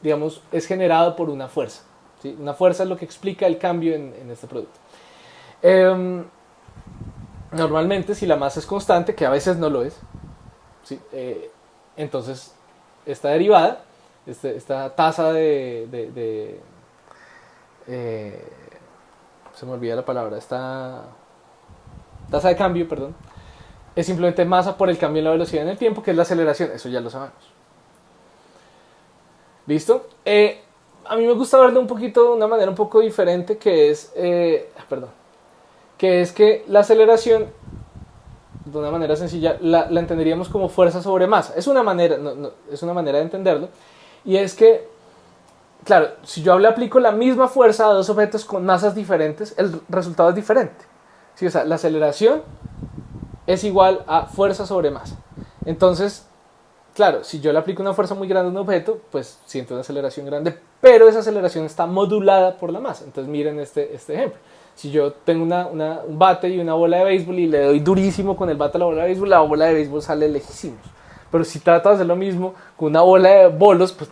digamos es generado por una fuerza. ¿Sí? Una fuerza es lo que explica el cambio en este producto. Normalmente, si la masa es constante, que a veces no lo es, ¿sí? Entonces esta derivada, esta tasa se me olvida la palabra, esta tasa de cambio, perdón, es simplemente masa por el cambio en la velocidad en el tiempo, que es la aceleración. Eso ya lo sabemos. ¿Listo? A mí me gusta verlo de una manera un poco diferente, que es que la aceleración, de una manera sencilla, la entenderíamos como fuerza sobre masa. Es una manera de entenderlo. Y es que, claro, si yo le aplico la misma fuerza a dos objetos con masas diferentes, el resultado es diferente. ¿Sí? O sea, la aceleración es igual a fuerza sobre masa. Entonces, claro, si yo le aplico una fuerza muy grande a un objeto, pues siento una aceleración grande, pero esa aceleración está modulada por la masa. Entonces miren este ejemplo. Si yo tengo un bate y una bola de béisbol y le doy durísimo con el bate a la bola de béisbol sale lejísimos. Pero si trato de hacer lo mismo con una bola de bolos, pues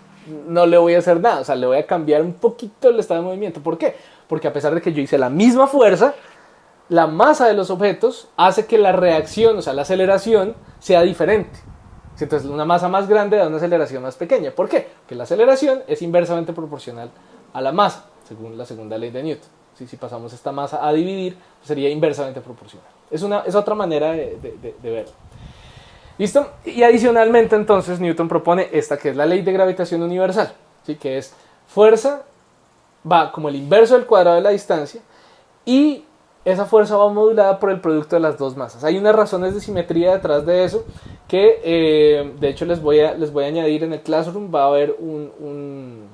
no le voy a hacer nada. O sea, le voy a cambiar un poquito el estado de movimiento. ¿Por qué? Porque a pesar de que yo hice la misma fuerza, la masa de los objetos hace que la reacción, o sea, la aceleración, sea diferente. Entonces, una masa más grande da una aceleración más pequeña. ¿Por qué? Porque la aceleración es inversamente proporcional a la masa, según la segunda ley de Newton. Si pasamos esta masa a dividir, sería inversamente proporcional. Es otra manera de verlo. ¿Listo? Y adicionalmente, entonces, Newton propone esta, que es la ley de gravitación universal, ¿sí? Que es fuerza va como el inverso del cuadrado de la distancia, y esa fuerza va modulada por el producto de las dos masas. Hay unas razones de simetría detrás de eso que de hecho les voy a añadir en el Classroom. Va a haber un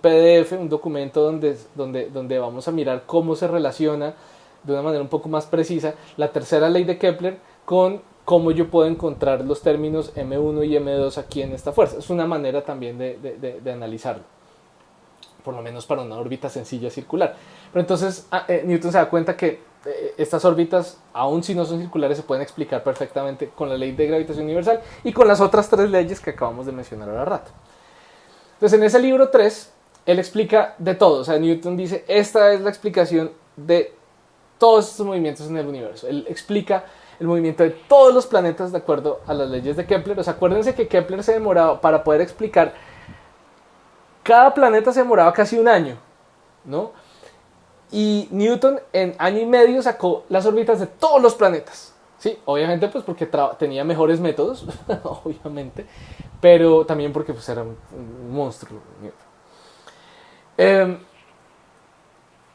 PDF, un documento donde vamos a mirar cómo se relaciona de una manera un poco más precisa la tercera ley de Kepler con cómo yo puedo encontrar los términos M1 y M2 aquí en esta fuerza. Es una manera también de analizarlo, por lo menos para una órbita sencilla circular. Pero entonces Newton se da cuenta que estas órbitas, aun si no son circulares, se pueden explicar perfectamente con la ley de gravitación universal y con las otras tres leyes que acabamos de mencionar ahora rato. Entonces en ese libro 3, él explica de todo. O sea, Newton dice, esta es la explicación de todos estos movimientos en el universo. Él explica el movimiento de todos los planetas de acuerdo a las leyes de Kepler. O sea, acuérdense que Kepler se demoraba para poder explicar. Cada planeta se demoraba casi un año, ¿no? Y Newton en año y medio sacó las órbitas de todos los planetas. Sí, obviamente pues porque tenía mejores métodos, obviamente, pero también porque pues era un monstruo.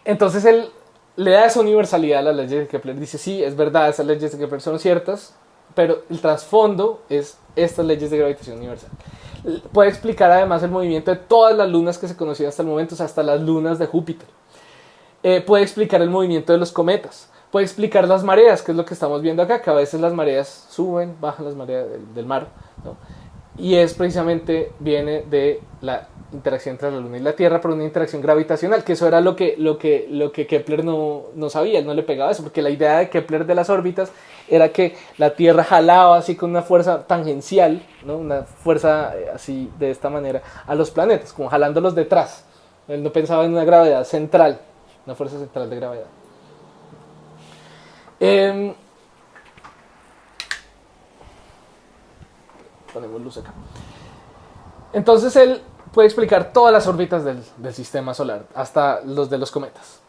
Entonces él le da esa universalidad a las leyes de Kepler. Dice, sí, es verdad, esas leyes de Kepler son ciertas, pero el trasfondo es estas leyes de gravitación universal. Puede explicar además el movimiento de todas las lunas que se conocían hasta el momento, o sea, hasta las lunas de Júpiter. Puede explicar el movimiento de los cometas. Puede explicar las mareas, que es lo que estamos viendo acá, que a veces las mareas suben, bajan las mareas del mar, ¿no? Y es precisamente, viene de la interacción entre la Luna y la Tierra, pero una interacción gravitacional, que eso era lo que Kepler no sabía, él no le pegaba eso, porque la idea de Kepler de las órbitas era que la Tierra jalaba así con una fuerza tangencial, ¿no? Una fuerza así de esta manera a los planetas, como jalándolos detrás. Él no pensaba en una gravedad central, una fuerza central de gravedad. Ponemos luz acá. Entonces él puede explicar todas las órbitas del sistema solar, hasta los de los cometas.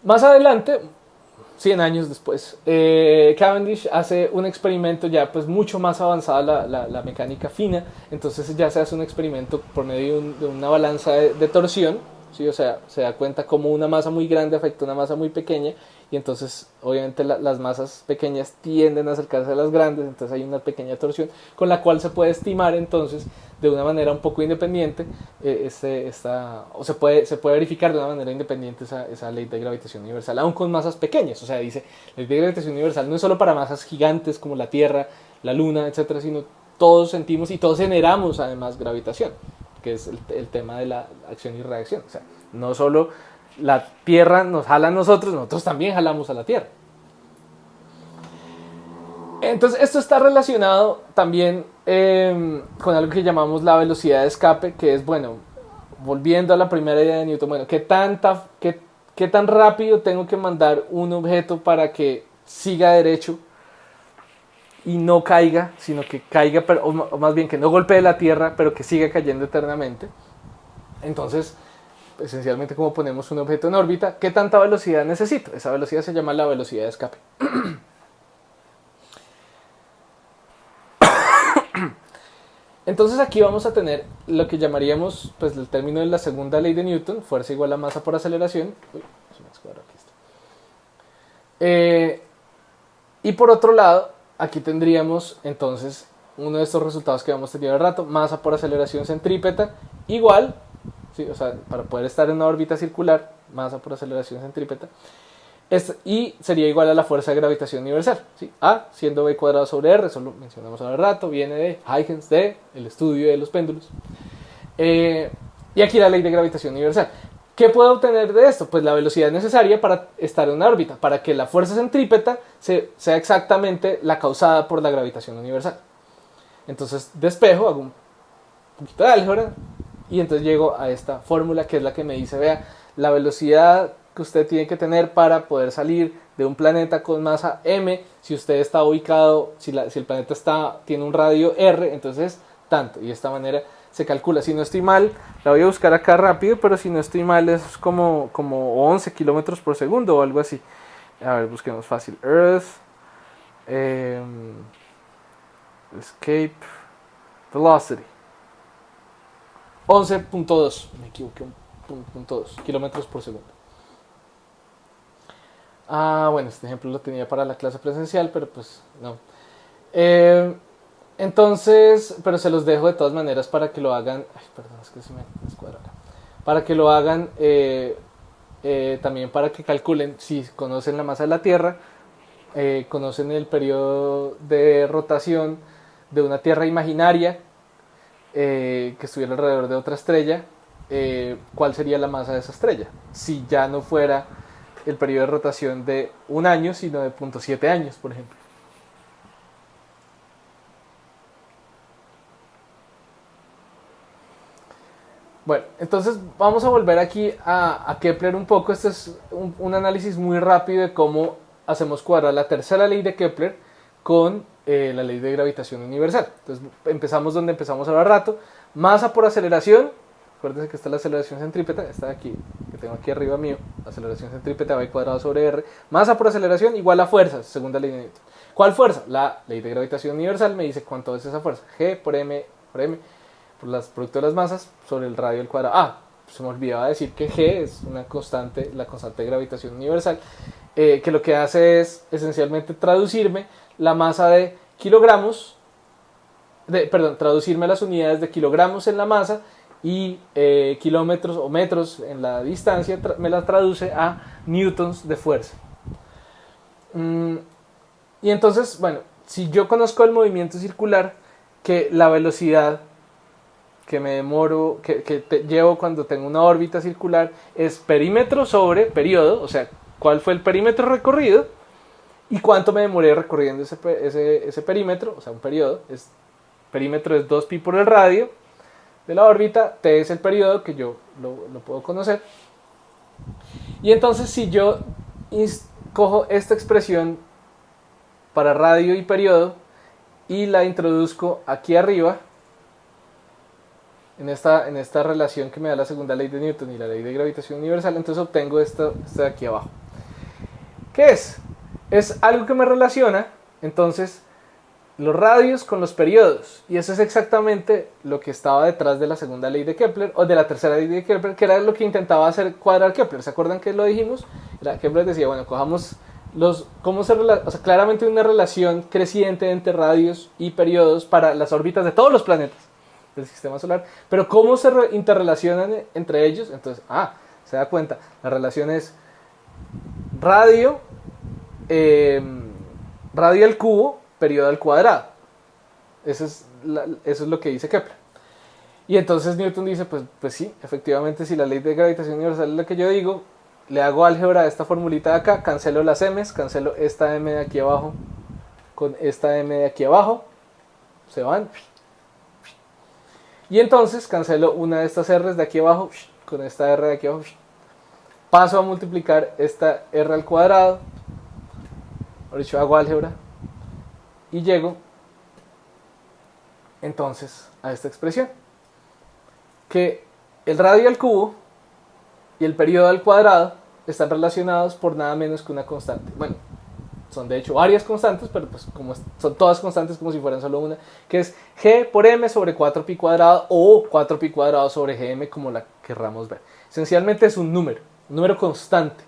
Más adelante, 100 años después, Cavendish hace un experimento ya pues mucho más avanzada la mecánica fina. Entonces ya se hace un experimento por medio de una balanza de torsión, ¿sí? O sea, se da cuenta cómo una masa muy grande afecta a una masa muy pequeña, y entonces obviamente las masas pequeñas tienden a acercarse a las grandes, entonces hay una pequeña torsión con la cual se puede estimar entonces de una manera un poco independiente o se puede verificar de una manera independiente esa ley de gravitación universal, aún con masas pequeñas. O sea, dice, la ley de gravitación universal no es solo para masas gigantes como la Tierra, la Luna, etcétera, sino todos sentimos y todos generamos además gravitación, que es el tema de la acción y reacción. O sea, no solo la Tierra nos jala a nosotros también jalamos a la Tierra. Entonces esto está relacionado también con algo que llamamos la velocidad de escape, que es, bueno, volviendo a la primera idea de Newton, bueno, ¿qué tan rápido tengo que mandar un objeto para que siga derecho y no caiga, sino que caiga, o más bien que no golpee la Tierra, pero que siga cayendo eternamente? Entonces, esencialmente, como ponemos un objeto en órbita, ¿qué tanta velocidad necesito? Esa velocidad se llama la velocidad de escape. Entonces aquí vamos a tener lo que llamaríamos pues el término de la segunda ley de Newton, fuerza igual a masa por aceleración. Uy, se me descuadra aquí esto. Y por otro lado, aquí tendríamos entonces uno de estos resultados que hemos tenido al rato, masa por aceleración centrípeta igual, ¿sí? O sea, para poder estar en una órbita circular, masa por aceleración centrípeta, y sería igual a la fuerza de gravitación universal, ¿sí? A siendo b cuadrado sobre r, eso lo mencionamos hace rato, viene de Huygens, de el estudio de los péndulos. Y aquí la ley de gravitación universal. ¿Qué puedo obtener de esto? Pues la velocidad necesaria para estar en una órbita, para que la fuerza centrípeta sea exactamente la causada por la gravitación universal. Entonces despejo, hago un poquito de álgebra, y entonces llego a esta fórmula que es la que me dice, vea, la velocidad que usted tiene que tener para poder salir de un planeta con masa m, si usted está ubicado, si el planeta tiene un radio r, entonces tanto, y de esta manera se calcula. Si no estoy mal, la voy a buscar acá rápido, pero si no estoy mal es como 11 kilómetros por segundo o algo así. A ver, busquemos fácil. Earth escape velocity 11.2, me equivoqué, 1.2 kilómetros por segundo. Ah, bueno, este ejemplo lo tenía para la clase presencial, pero pues no. Eh, entonces, pero se los dejo de todas maneras para que lo hagan. Ay, perdón, es que se me descuadra acá. Para que lo hagan, también para que calculen si conocen la masa de la Tierra, conocen el periodo de rotación de una Tierra imaginaria que estuviera alrededor de otra estrella, cuál sería la masa de esa estrella, si ya no fuera el periodo de rotación de un año, sino de 0.7 años, por ejemplo. Bueno, entonces vamos a volver aquí a Kepler un poco. Este es un análisis muy rápido de cómo hacemos cuadrar la tercera ley de Kepler con la ley de gravitación universal. Entonces empezamos donde empezamos ahora rato. Masa por aceleración. Acuérdense que está la aceleración centrípeta. Está aquí, que tengo aquí arriba mío. Aceleración centrípeta va cuadrado sobre R. Masa por aceleración igual a fuerza, segunda ley de Newton. ¿Cuál fuerza? La ley de gravitación universal me dice cuánto es esa fuerza. G por M por M por las producto de las masas sobre el radio al cuadrado. Ah, se me olvidaba decir que G es una constante, la constante de gravitación universal, que lo que hace es esencialmente traducirme la masa de kilogramos, perdón, traducirme las unidades de kilogramos en la masa y kilómetros o metros en la distancia, me la traduce a newtons de fuerza. Y entonces, bueno, si yo conozco el movimiento circular, que la velocidad que me demoro, llevo cuando tengo una órbita circular es perímetro sobre periodo, o sea, cuál fue el perímetro recorrido y cuánto me demoré recorriendo ese perímetro, o sea, un periodo. Perímetro es 2pi por el radio de la órbita, t es el periodo que yo lo puedo conocer. Y entonces si yo cojo esta expresión para radio y periodo y la introduzco aquí arriba, en esta relación que me da la segunda ley de Newton y la ley de gravitación universal, entonces obtengo esto de aquí abajo. ¿Qué es? Es algo que me relaciona, entonces, los radios con los periodos. Y eso es exactamente lo que estaba detrás de la segunda ley de Kepler, o de la tercera ley de Kepler, que era lo que intentaba hacer cuadrar Kepler. ¿Se acuerdan que lo dijimos? Kepler decía, bueno, cojamos o sea, claramente una relación creciente entre radios y periodos para las órbitas de todos los planetas del sistema solar, pero cómo se interrelacionan entre ellos. Entonces, se da cuenta, la relación es radio, radio al cubo, periodo al cuadrado. Eso es lo que dice Kepler. Y entonces Newton dice, pues sí, efectivamente, si la ley de gravitación universal es la que yo digo, le hago álgebra a esta formulita de acá, cancelo las m's, cancelo esta m de aquí abajo con esta m de aquí abajo, se van. Y entonces cancelo una de estas r's de aquí abajo con esta r de aquí abajo. Paso a multiplicar esta r al cuadrado. Por dicho, hago álgebra. Y llego entonces a esta expresión. Que el radio al cubo y el periodo al cuadrado están relacionados por nada menos que una constante. Bueno, son de hecho varias constantes, pero pues como son todas constantes como si fueran solo una, que es g por m sobre 4pi cuadrado o 4pi cuadrado sobre gm, como la querramos ver. Esencialmente es un número constante.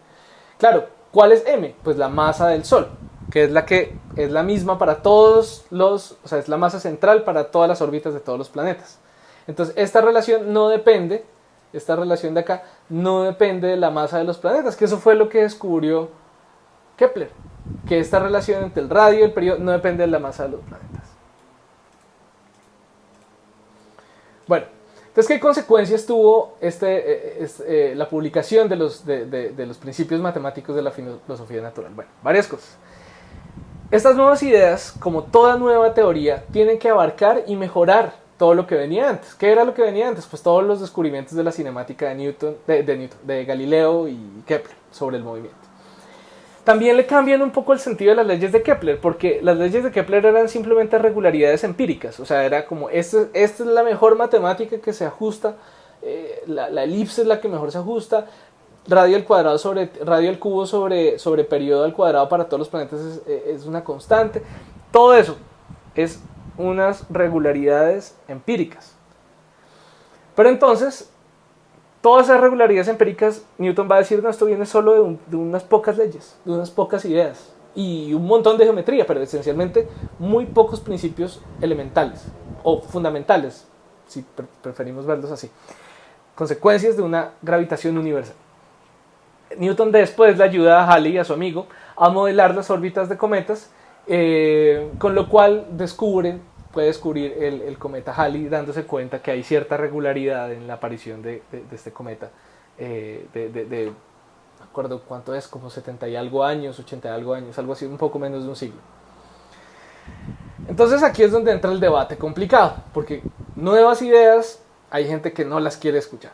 Claro, ¿cuál es m? Pues la masa del Sol, que es la misma para todos o sea, es la masa central para todas las órbitas de todos los planetas. Entonces, esta relación de acá, no depende de la masa de los planetas, que eso fue lo que descubrió Kepler, que esta relación entre el radio y el periodo no depende de la masa de los planetas. Bueno, entonces, ¿qué consecuencias tuvo la publicación de los principios matemáticos de la filosofía natural? Bueno, varias cosas. Estas nuevas ideas, como toda nueva teoría, tienen que abarcar y mejorar todo lo que venía antes. ¿Qué era lo que venía antes? Pues todos los descubrimientos de la cinemática de Galileo y Kepler sobre el movimiento. También le cambian un poco el sentido de las leyes de Kepler, porque las leyes de Kepler eran simplemente regularidades empíricas. O sea, era como, esta es la mejor matemática que se ajusta, la elipse es la que mejor se ajusta, radio al cuadrado sobre radio al cubo sobre periodo al cuadrado para todos los planetas es una constante. Todo eso es unas regularidades empíricas. Pero entonces, todas esas regularidades empíricas, Newton va a decir, no, esto viene solo de unas pocas leyes, de unas pocas ideas y un montón de geometría, pero esencialmente muy pocos principios elementales o fundamentales, si preferimos verlos así. Consecuencias de una gravitación universal. Newton después le ayuda a Halley, a su amigo, a modelar las órbitas de cometas, con lo cual puede descubrir el cometa Halley, dándose cuenta que hay cierta regularidad en la aparición de este cometa. No acuerdo cuánto es, como 70 y algo años, 80 y algo años, algo así, un poco menos de un siglo. Entonces aquí es donde entra el debate complicado, porque nuevas ideas hay gente que no las quiere escuchar.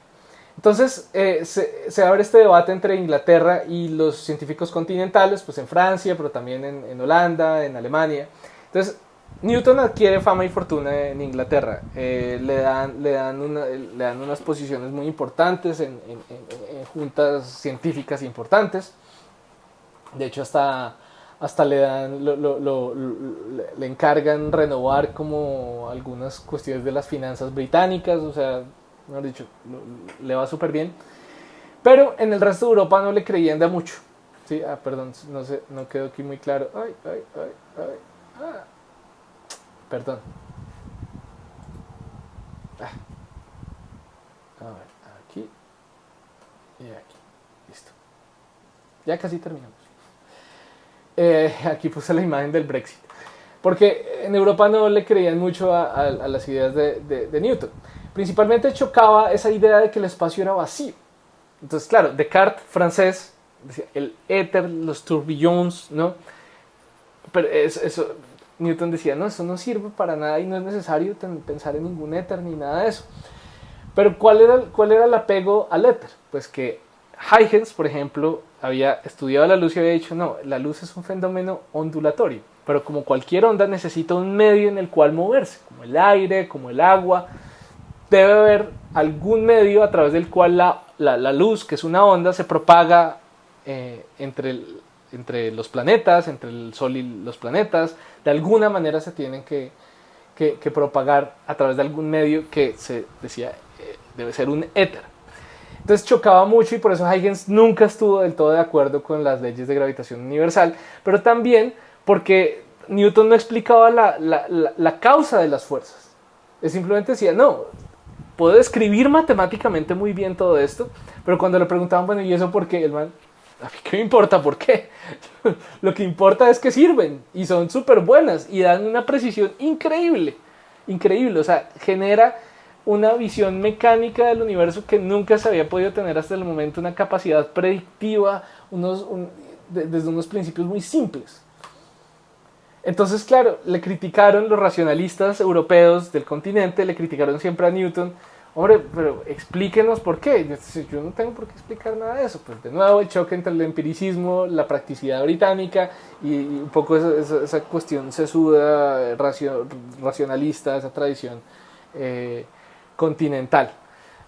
Entonces se abre este debate entre Inglaterra y los científicos continentales, pues en Francia, pero también en Holanda, en Alemania. Entonces Newton adquiere fama y fortuna en Inglaterra, le dan unas posiciones muy importantes en juntas científicas importantes. De hecho hasta le encargan renovar como algunas cuestiones de las finanzas británicas, o sea, mejor dicho, le va súper bien. Pero en el resto de Europa no le creían de mucho. ¿Sí? Perdón, no quedó aquí muy claro. Perdón. A ver, aquí y aquí. Listo. Ya casi terminamos. Aquí puse la imagen del Brexit. Porque en Europa no le creían mucho a las ideas de Newton. Principalmente chocaba esa idea de que el espacio era vacío. Entonces, claro, Descartes, francés, decía el éter, los tourbillons, ¿no? Pero eso, Newton decía, no, eso no sirve para nada y no es necesario pensar en ningún éter ni nada de eso. Pero ¿cuál era el apego al éter? Pues que Huygens, por ejemplo, había estudiado la luz y había dicho, no, la luz es un fenómeno ondulatorio, pero como cualquier onda necesita un medio en el cual moverse, como el aire, como el agua. Debe haber algún medio a través del cual la luz, que es una onda, se propaga entre los planetas, entre el Sol y los planetas. De alguna manera se tienen que propagar a través de algún medio que se decía debe ser un éter. Entonces chocaba mucho y por eso Huygens nunca estuvo del todo de acuerdo con las leyes de gravitación universal, pero también porque Newton no explicaba la causa de las fuerzas. Él simplemente decía, no, puedo describir matemáticamente muy bien todo esto, pero cuando le preguntaban, bueno, ¿y eso por qué? El man, ¿a mí qué me importa por qué? Lo que importa es que sirven y son súper buenas y dan una precisión increíble, increíble, o sea, genera una visión mecánica del universo que nunca se había podido tener hasta el momento, una capacidad predictiva, desde unos principios muy simples. Entonces, claro, le criticaron los racionalistas europeos del continente, le criticaron siempre a Newton. Hombre, pero explíquenos por qué. Yo no tengo por qué explicar nada de eso. Pues de nuevo el choque entre el empiricismo, la practicidad británica y un poco esa cuestión sesuda, racionalista, esa tradición continental.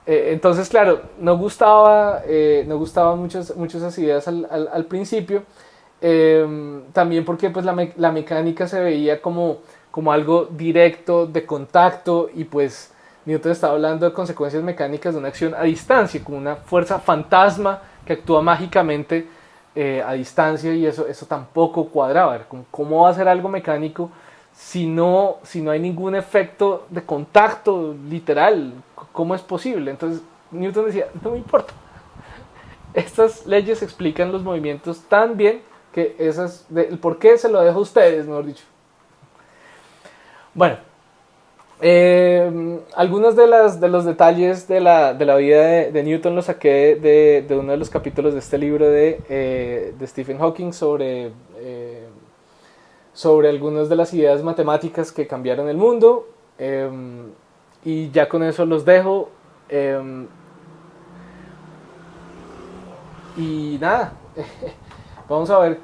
Entonces, claro, no gustaban muchas esas ideas al principio. También porque pues la mecánica se veía como algo directo, de contacto, y pues Newton estaba hablando de consecuencias mecánicas de una acción a distancia, como una fuerza fantasma que actúa mágicamente a distancia, y eso tampoco cuadraba. ¿Cómo va a ser algo mecánico si no hay ningún efecto de contacto literal? ¿Cómo es posible? Entonces Newton decía, no me importa, estas leyes explican los movimientos tan bien que el por qué se lo dejo a ustedes, mejor dicho. Bueno, algunos de los detalles de la vida de Newton los saqué de uno de los capítulos de este libro de Stephen Hawking sobre algunas de las ideas matemáticas que cambiaron el mundo, y ya con eso los dejo, y nada. Vamos a ver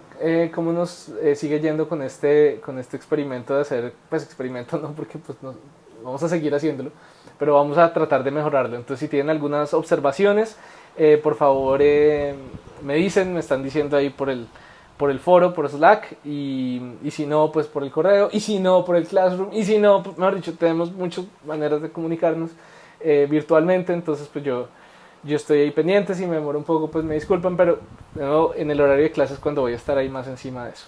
cómo nos sigue yendo con este experimento de hacer, pues experimento no, porque pues no, vamos a seguir haciéndolo, pero vamos a tratar de mejorarlo. Entonces si tienen algunas observaciones, por favor me están diciendo ahí por el foro, por Slack, y si no, pues por el correo, y si no, por el Classroom, y si no, pues, mejor dicho, tenemos muchas maneras de comunicarnos virtualmente. Entonces pues yo yo estoy ahí pendiente, si me demoro un poco pues me disculpan, pero de nuevo, en el horario de clases cuando voy a estar ahí más encima de eso.